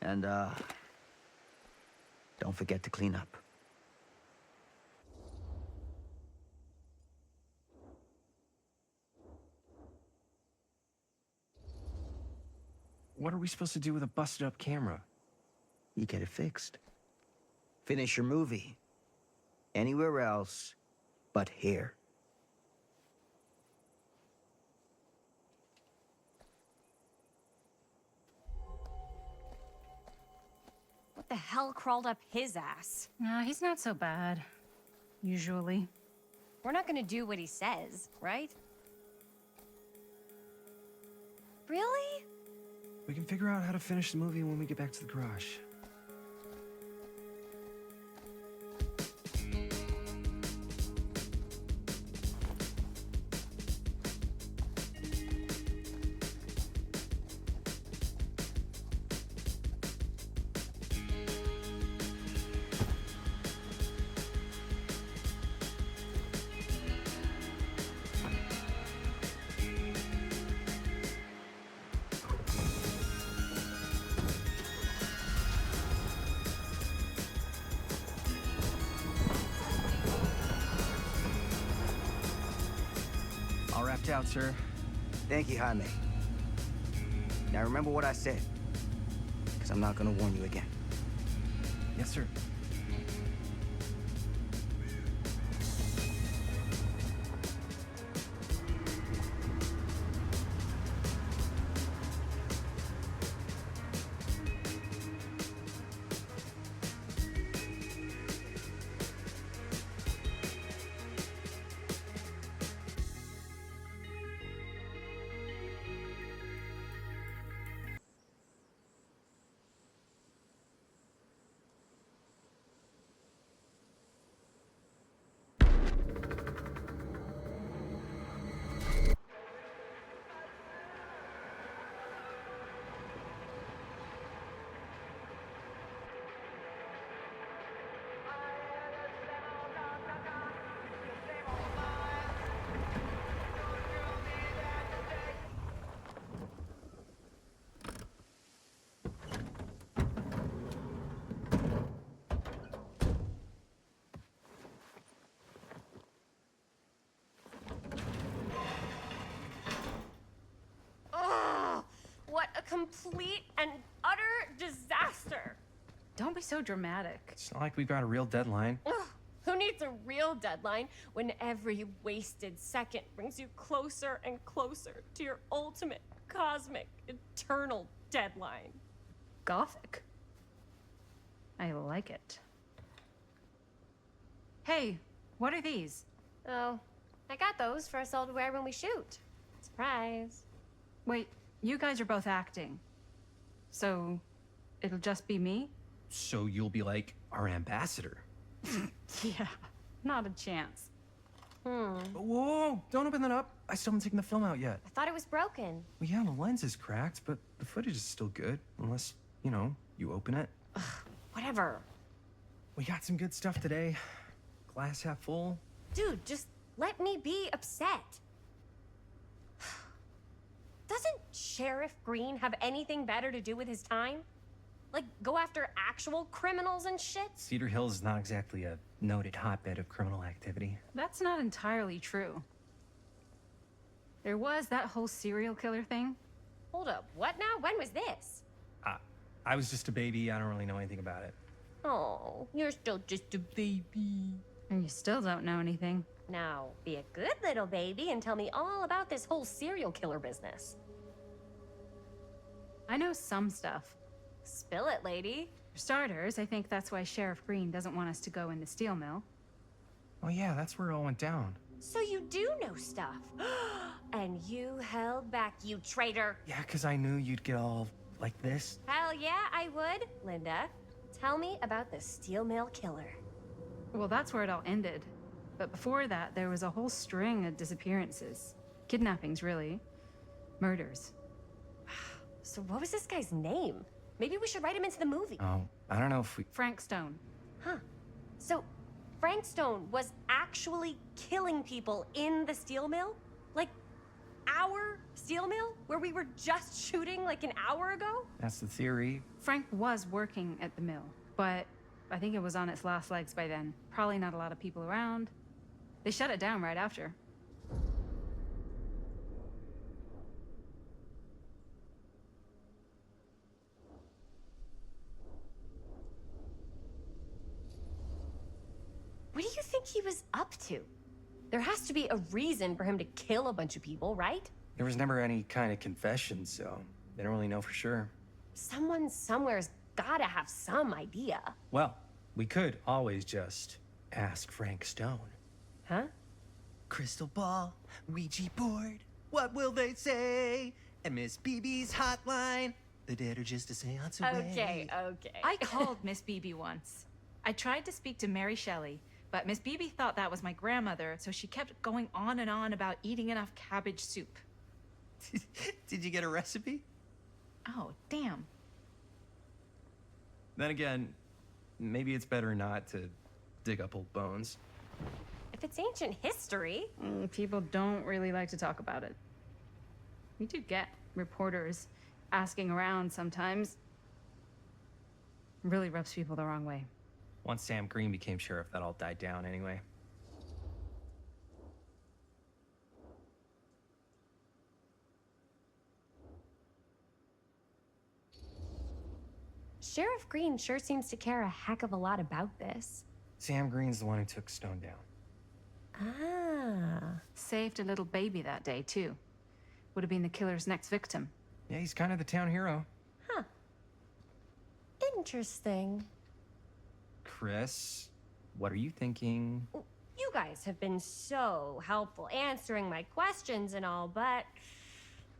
And, don't forget to clean up. What are we supposed to do with a busted-up camera? You get it fixed. Finish your movie. Anywhere else but here. What the hell crawled up his ass? No, he's not so bad. Usually. We're not gonna do what he says, right? Really? We can figure out how to finish the movie when we get back to the garage. wrapped out, sir. Thank you, Jaime. Now remember what I said, because I'm not gonna warn you again. Yes, sir. What a complete and utter disaster! Don't be so dramatic. It's not like we've got a real deadline. Ugh, who needs a real deadline when every wasted second brings you closer and closer to your ultimate, cosmic, eternal deadline? Gothic. I like it. Hey, what are these? Oh, I got those for us all to wear when we shoot. Surprise. Wait, you guys are both acting. So, it'll just be me? So you'll be like our ambassador. Yeah, not a chance. Whoa, don't open that up. I still haven't taken the film out yet. I thought it was broken. Well, yeah, the lens is cracked, but the footage is still good. Unless, you know, you open it. Whatever. We got some good stuff today. Glass half full. Dude, just let me be upset. Doesn't Sheriff Green have anything better to do with his time? Like, go after actual criminals and shit? Cedar Hills is not exactly a noted hotbed of criminal activity. That's not entirely true. There was that whole serial killer thing. Hold up, what now? When was this? I was just a baby. I don't really know anything about it. Oh, you're still just a baby. And you still don't know anything. Now, be a good little baby and tell me all about this whole serial killer business. I know some stuff. Spill it, lady. For starters, I think that's why Sheriff Green doesn't want us to go in the steel mill. Oh yeah, that's where it all went down. So you do know stuff. And you held back, you traitor. Yeah, because I knew you'd get all like this. Hell yeah, I would. Linda, tell me about the steel mill killer. Well, that's where it all ended. But before that, there was a whole string of disappearances. Kidnappings, really. Murders. So what was this guy's name? Maybe we should write him into the movie. Oh, I don't know if we... Frank Stone. Huh. So Frank Stone was actually killing people in the steel mill? Like, our steel mill? Where we were just shooting like an hour ago? That's the theory. Frank was working at the mill, but I think it was on its last legs by then. Probably not a lot of people around. They shut it down right after. What do you think he was up to? There has to be a reason for him to kill a bunch of people, right? There was never any kind of confession, so they don't really know for sure. Someone somewhere's gotta have some idea. Well, we could always just ask Frank Stone. Huh? Crystal ball, Ouija board, what will they say? And Miss BB's hotline, the dead are just a seance away. Okay. I called Miss Beebe once. I tried to speak to Mary Shelley, but Miss Beebe thought that was my grandmother, so she kept going on and on about eating enough cabbage soup. Did you get a recipe? Oh, damn. Then again, maybe it's better not to dig up old bones. If it's ancient history. People don't really like to talk about it. We do get reporters asking around sometimes. Really rubs people the wrong way. Once Sam Green became sheriff, that all died down anyway. Sheriff Green sure seems to care a heck of a lot about this. Sam Green's the one who took Stone down. Ah. Saved a little baby that day, too. Would have been the killer's next victim. Yeah, he's kind of the town hero. Huh. Interesting. Chris, what are you thinking? You guys have been so helpful answering my questions and all, but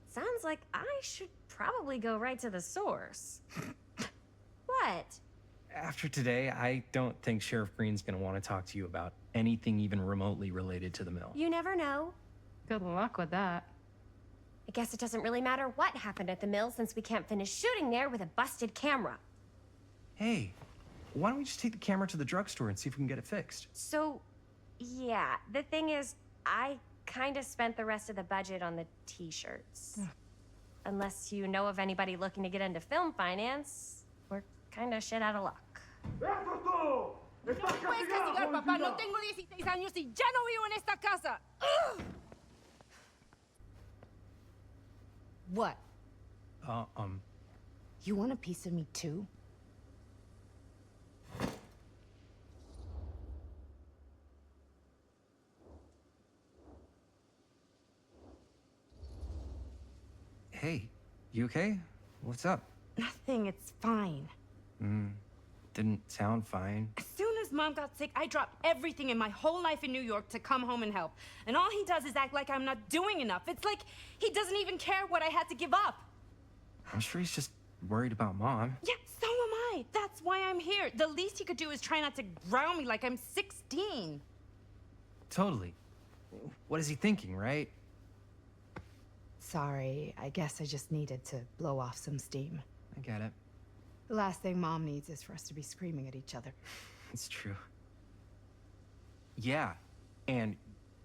sounds like I should probably go right to the source. What? After today, I don't think Sheriff Green's gonna want to talk to you about anything even remotely related to the mill. You never know. Good luck with that. I guess it doesn't really matter what happened at the mill since we can't finish shooting there with a busted camera. Hey, why don't we just take the camera to the drugstore and see if we can get it fixed? So, yeah, the thing is, I kind of spent the rest of the budget on the t-shirts. Unless you know of anybody looking to get into film finance, we're kind of shit out of luck. No puedes castigar, papá. No tengo 16 años y ya no vivo en esta casa. Ugh. What? You want a piece of me too? Hey, you okay? What's up? Nothing, it's fine. Didn't sound fine. As soon as Mom got sick, I dropped everything in my whole life in New York to come home and help. And all he does is act like I'm not doing enough. It's like he doesn't even care what I had to give up. I'm sure he's just worried about Mom. Yeah, so am I. That's why I'm here. The least he could do is try not to ground me like I'm 16. Totally. What is he thinking, right? Sorry, I guess I just needed to blow off some steam. I get it. The last thing Mom needs is for us to be screaming at each other. It's true. Yeah, and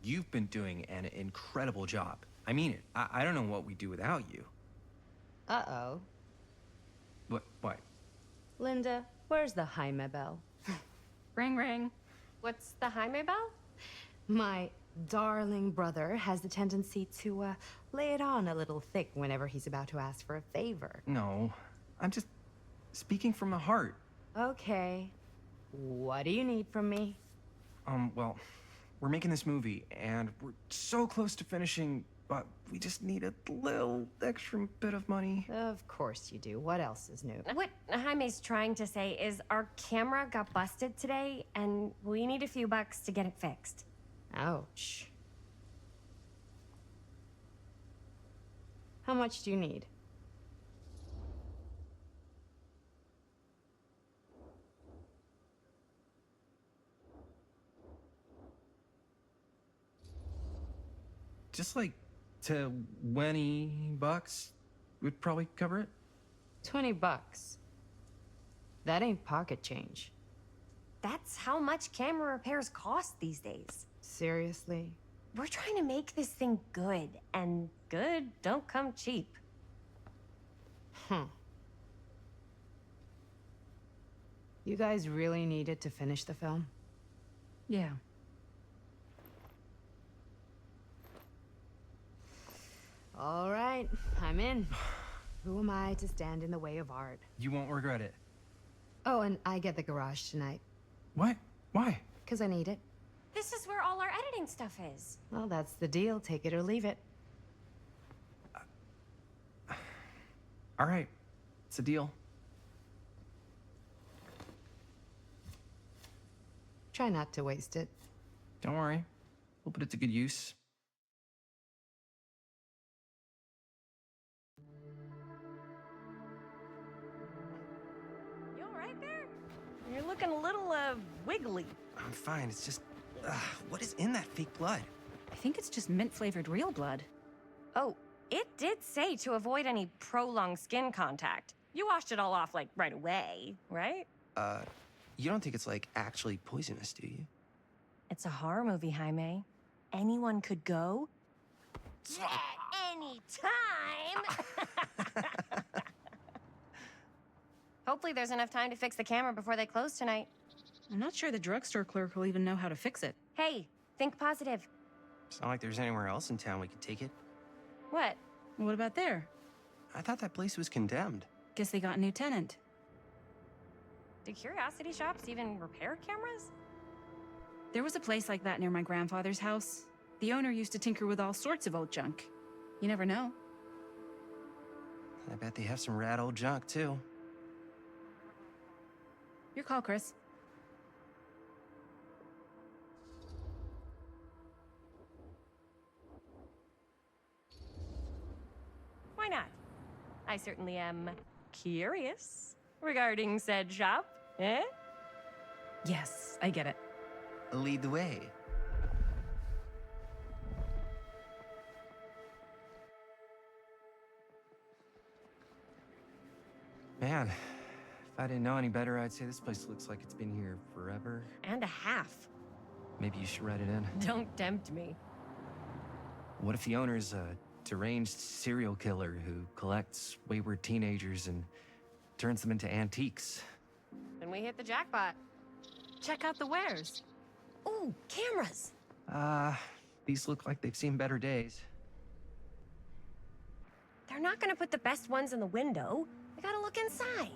you've been doing an incredible job. I mean it. I don't know what we'd do without you. Uh-oh. What? Linda, where's the Jaime bell? Ring, ring. What's the Jaime bell? My darling brother has the tendency to, lay it on a little thick whenever he's about to ask for a favor. No, I'm just speaking from the heart. Okay. What do you need from me? Well, we're making this movie, and we're so close to finishing, but we just need a little extra bit of money. Of course you do. What else is new? What Jaime's trying to say is our camera got busted today, and we need a few bucks to get it fixed. Ouch. How much do you need? Just like $20 would probably cover it. $20. That ain't pocket change. That's how much camera repairs cost these days. Seriously? We're trying to make this thing good, and good don't come cheap. You guys really needed to finish the film? Yeah. All right, I'm in. Who am I to stand in the way of art? You won't regret it. Oh, and I get the garage tonight. What? Why? Because I need it. This is where all our editing stuff is. Well, that's the deal. Take it or leave it. All right, it's a deal. Try not to waste it. Don't worry. We'll put it to good use. You all right there? You're looking a little, wiggly. I'm fine. It's just, what is in that fake blood? I think it's just mint-flavored real blood. Oh, it did say to avoid any prolonged skin contact. You washed it all off, like, right away, right? You don't think it's, like, actually poisonous, do you? It's a horror movie, Jaime. Anyone could go. Yeah, anytime! Hopefully there's enough time to fix the camera before they close tonight. I'm not sure the drugstore clerk will even know how to fix it. Hey, think positive. It's not like there's anywhere else in town we could take it. What? What about there? I thought that place was condemned. Guess they got a new tenant. Do curiosity shops even repair cameras? There was a place like that near my grandfather's house. The owner used to tinker with all sorts of old junk. You never know. I bet they have some rad old junk, too. Your call, Chris. Why not? I certainly am curious regarding said shop, eh? Yes, I get it. Lead the way. Man, if I didn't know any better, I'd say this place looks like it's been here forever. And a half. Maybe you should write it in. Don't tempt me. What if the owner's a deranged serial killer who collects wayward teenagers and turns them into antiques? Then we hit the jackpot. Check out the wares. Ooh, cameras! These look like they've seen better days. They're not gonna put the best ones in the window. I gotta look inside.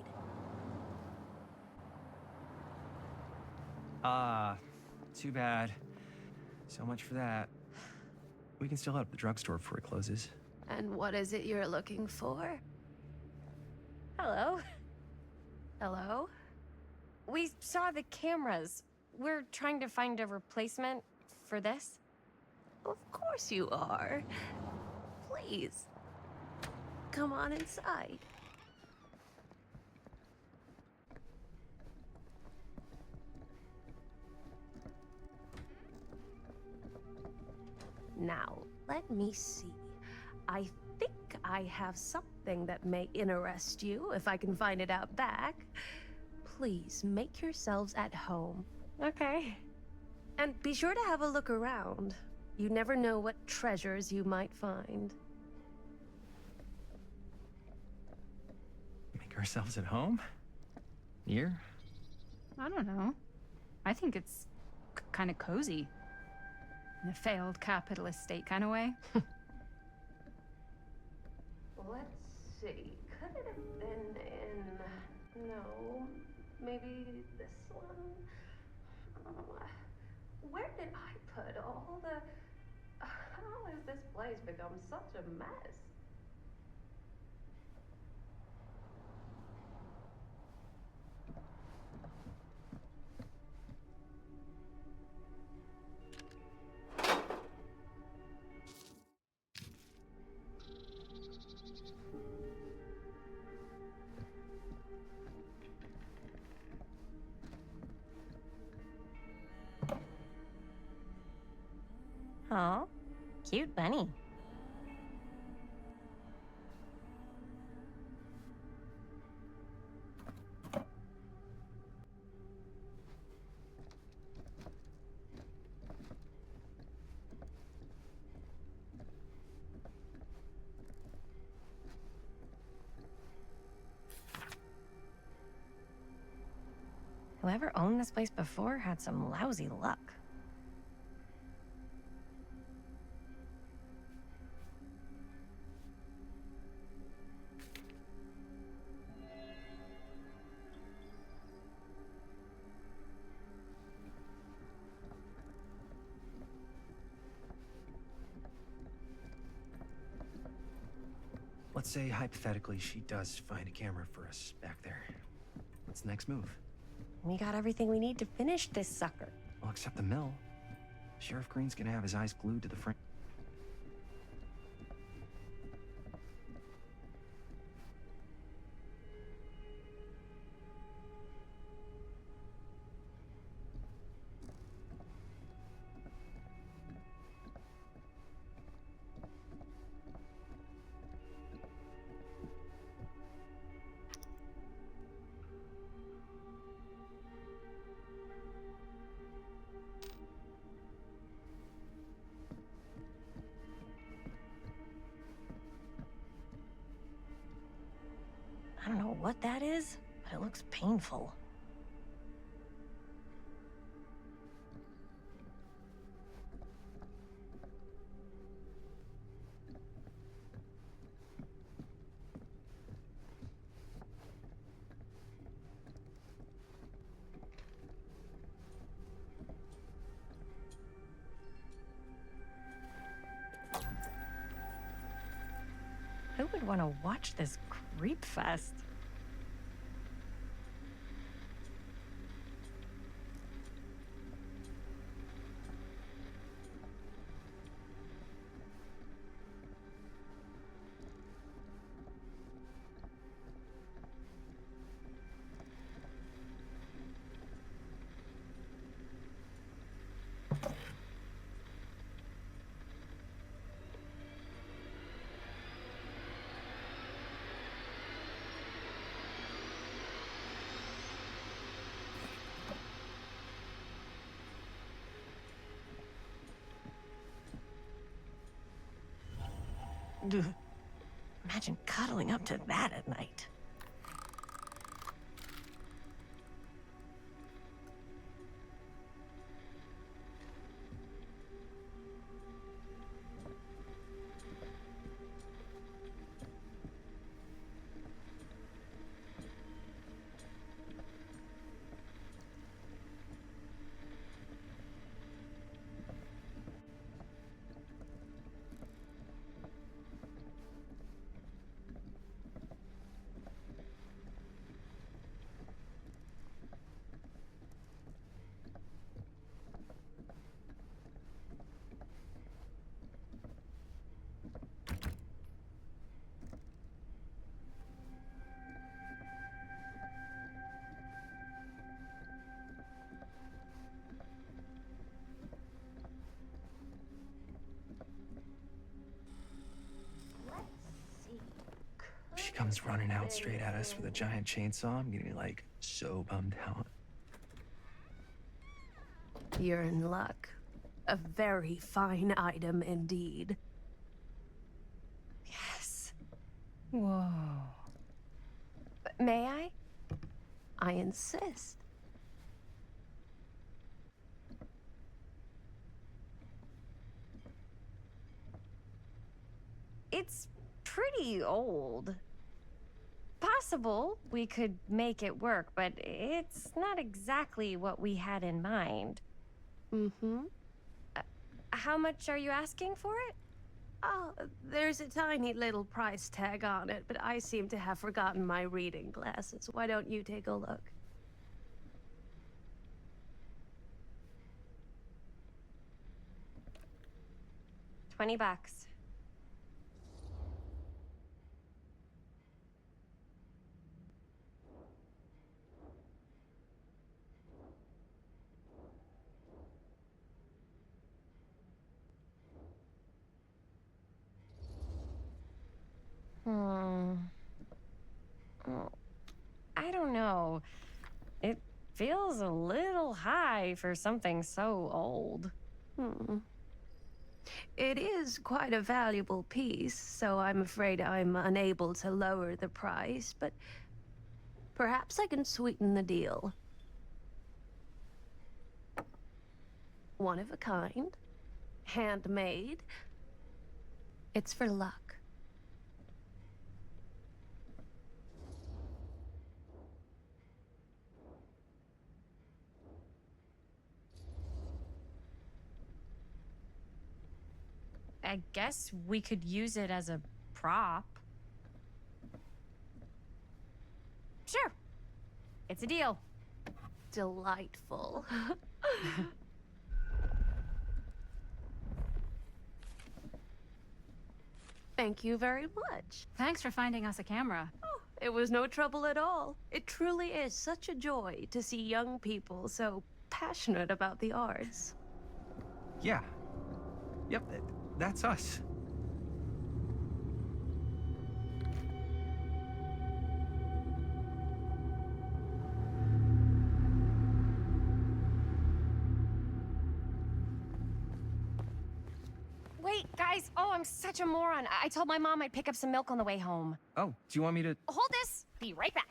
Too bad. So much for that. We can still head up the drugstore before it closes. And what is it you're looking for? Hello. Hello? We saw the cameras. We're trying to find a replacement for this. Of course you are. Please. Come on inside. Now, let me see. I think I have something that may interest you, if I can find it out back. Please make yourselves at home. Okay. And be sure to have a look around. You never know what treasures you might find. Make ourselves at home? Here? I don't know. I think it's kind of cozy. In a failed capitalist state kind of way. Let's see. Could it have been in... No. Maybe this one? Where did I put all the... How has this place become such a mess? Aw, cute bunny. Whoever owned this place before had some lousy luck. Let's say, hypothetically, she does find a camera for us back there. What's the next move? We got everything we need to finish this sucker. Well, except the mill. Sheriff Green's gonna have his eyes glued to the frame. I don't know what that is, but it looks painful. Who would want to watch this creep fest? Imagine cuddling up to that at night. She comes running out straight at us with a giant chainsaw. I'm gonna be like so bummed out. You're in luck. A very fine item indeed. Yes. Whoa. May I? I insist. It's pretty old. Possible we could make it work, but it's not exactly what we had in mind. Mm-hmm. How much are you asking for it? Oh, there's a tiny little price tag on it, but I seem to have forgotten my reading glasses. Why don't you take a look? $20. I don't know. It feels a little high for something so old. It is quite a valuable piece, so I'm afraid I'm unable to lower the price, but perhaps I can sweeten the deal. One of a kind, handmade. It's for luck. I guess we could use it as a prop. Sure. It's a deal. Delightful. Thank you very much. Thanks for finding us a camera. Oh, it was no trouble at all. It truly is such a joy to see young people so passionate about the arts. Yeah. Yep, that's us. Wait, guys. Oh, I'm such a moron. I told my mom I'd pick up some milk on the way home. Oh, do you want me to... Hold this. Be right back.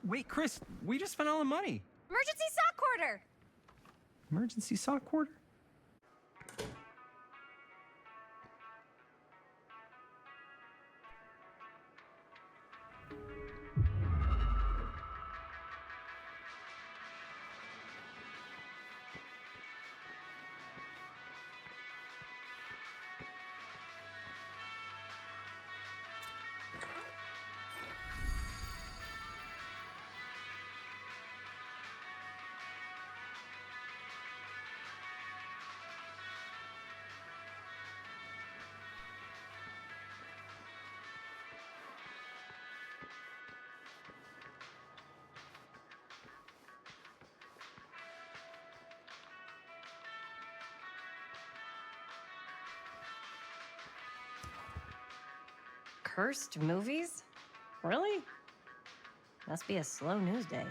Wait, Chris, we just spent all the money. Emergency sock quarter. Emergency sock quarter? Cursed movies? Really? Must be a slow news day.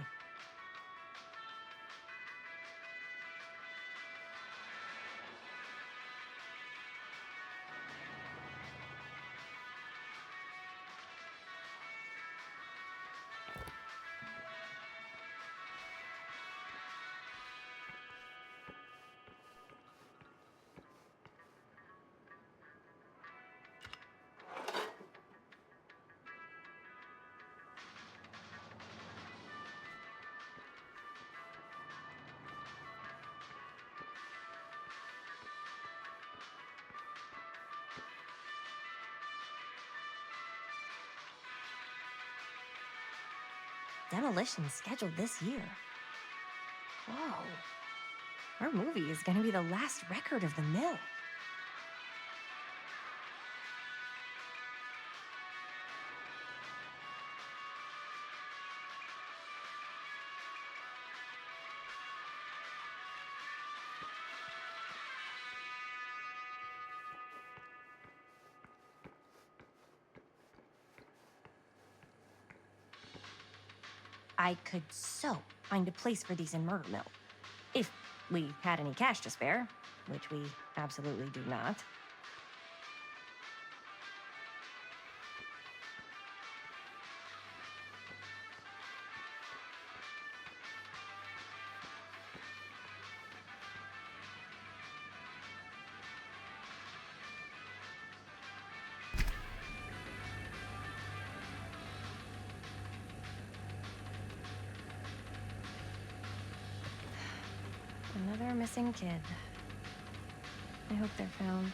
Demolition scheduled this year. Whoa. Our movie is gonna be the last record of the mill. I could so find a place for these in Murder Mill. If we had any cash to spare, which we absolutely do not. Another missing kid. I hope they're found.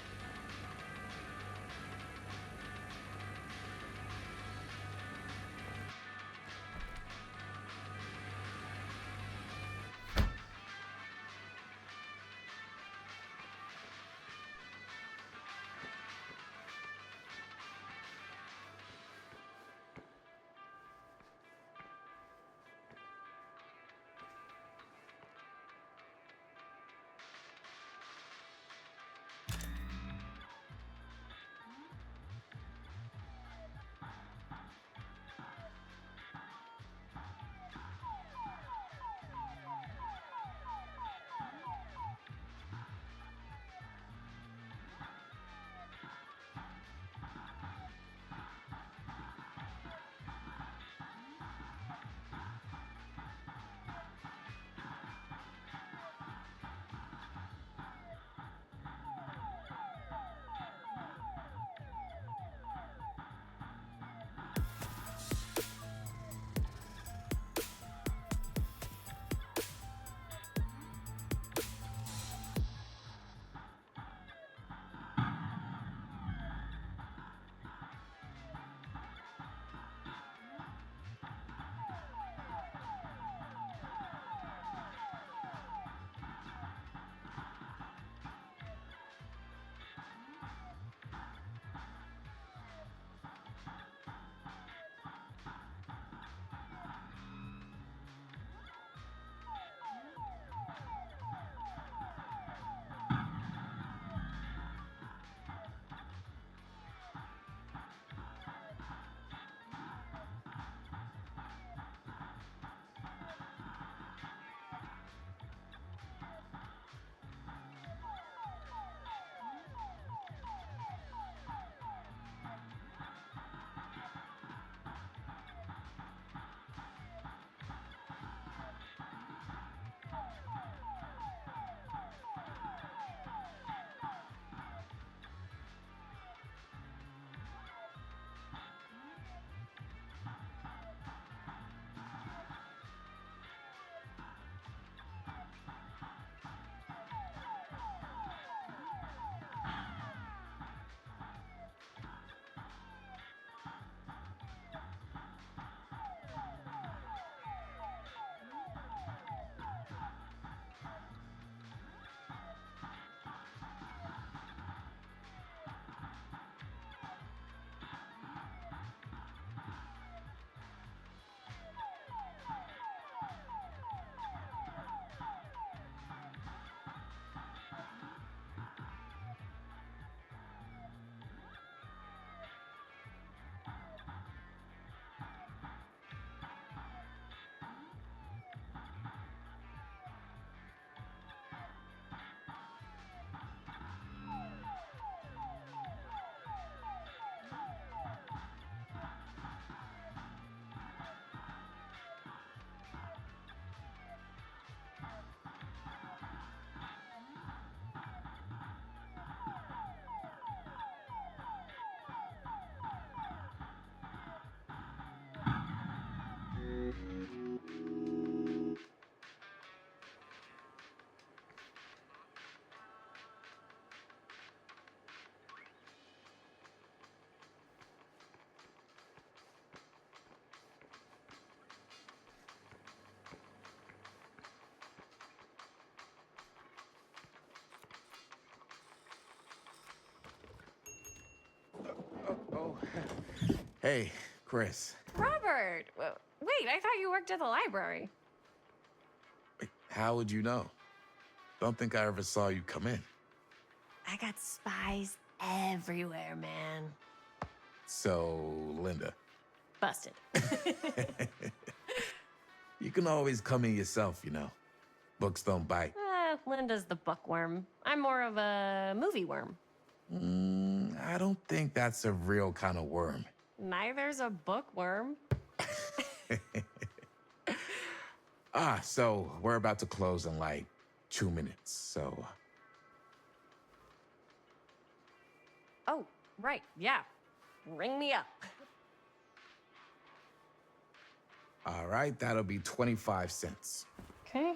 Hey, Chris. Robert! Wait, I thought you worked at the library. How would you know? Don't think I ever saw you come in. I got spies everywhere, man. So, Linda. Busted. You can always come in yourself, you know. Books don't bite. Linda's the bookworm. I'm more of a movie worm. I don't think that's a real kind of worm. Neither's a bookworm. So we're about to close in like 2 minutes, so... Oh, right, yeah. Ring me up. All right, that'll be 25 cents. Okay.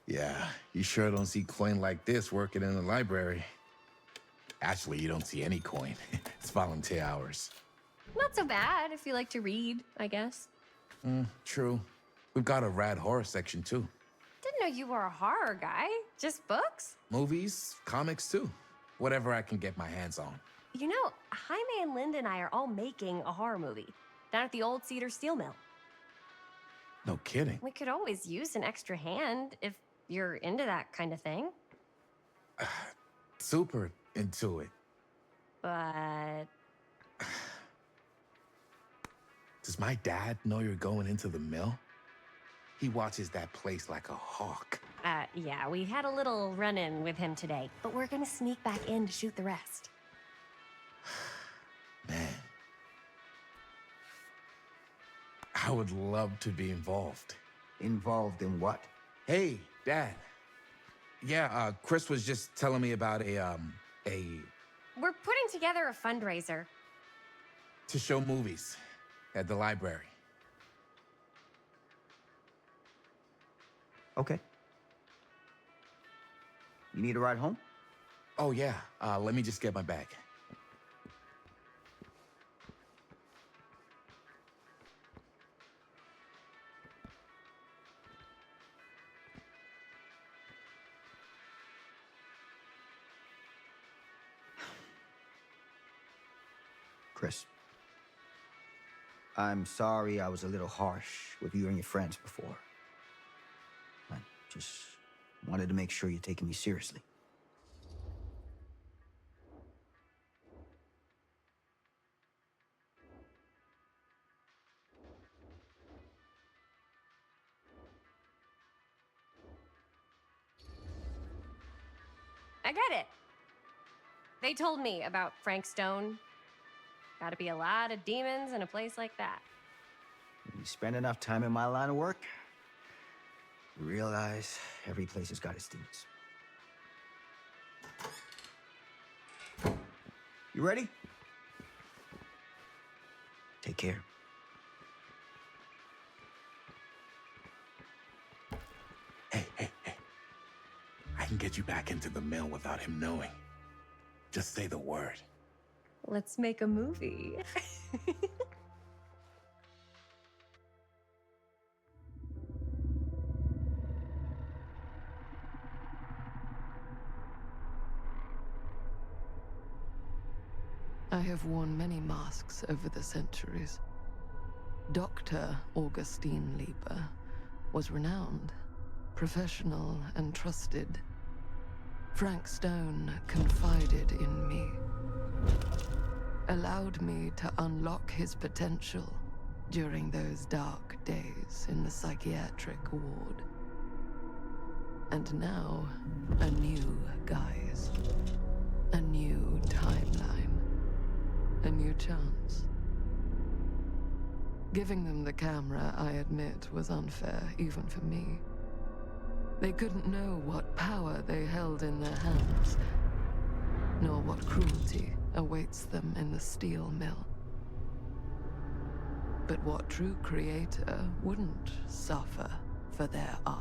Yeah, you sure don't see coin like this working in the library. Actually, you don't see any coin. It's volunteer hours. Not so bad if you like to read, I guess. True. We've got a rad horror section, too. Didn't know you were a horror guy. Just books? Movies, comics, too. Whatever I can get my hands on. You know, Jaime and Linda and I are all making a horror movie down at the old Cedar Steel Mill. No kidding. We could always use an extra hand if you're into that kind of thing. Super into it. But... Does my dad know you're going into the mill? He watches that place like a hawk. Yeah, we had a little run-in with him today, but we're gonna sneak back in to shoot the rest. Man. I would love to be involved. Involved in what? Hey, Dad. Yeah, Chris was just telling me about a... We're putting together a fundraiser. to show movies at the library. Okay. You need a ride home? Oh, yeah. Let me just get my bag. Chris, I'm sorry I was a little harsh with you and your friends before. I just wanted to make sure you're taking me seriously. I get it. They told me about Frank Stone. Gotta be a lot of demons in a place like that. When you spend enough time in my line of work, you realize every place has got its demons. You ready? Take care. Hey. I can get you back into the mill without him knowing. Just say the word. Let's make a movie. I have worn many masks over the centuries. Dr. Augustine Liber was renowned, professional, and trusted. Frank Stone confided in me, allowed me to unlock his potential during those dark days in the psychiatric ward. And now, a new guise, a new timeline, a new chance. Giving them the camera, I admit, was unfair, even for me. They couldn't know what power they held in their hands, nor what cruelty awaits them in the steel mill. But what true creator wouldn't suffer for their art?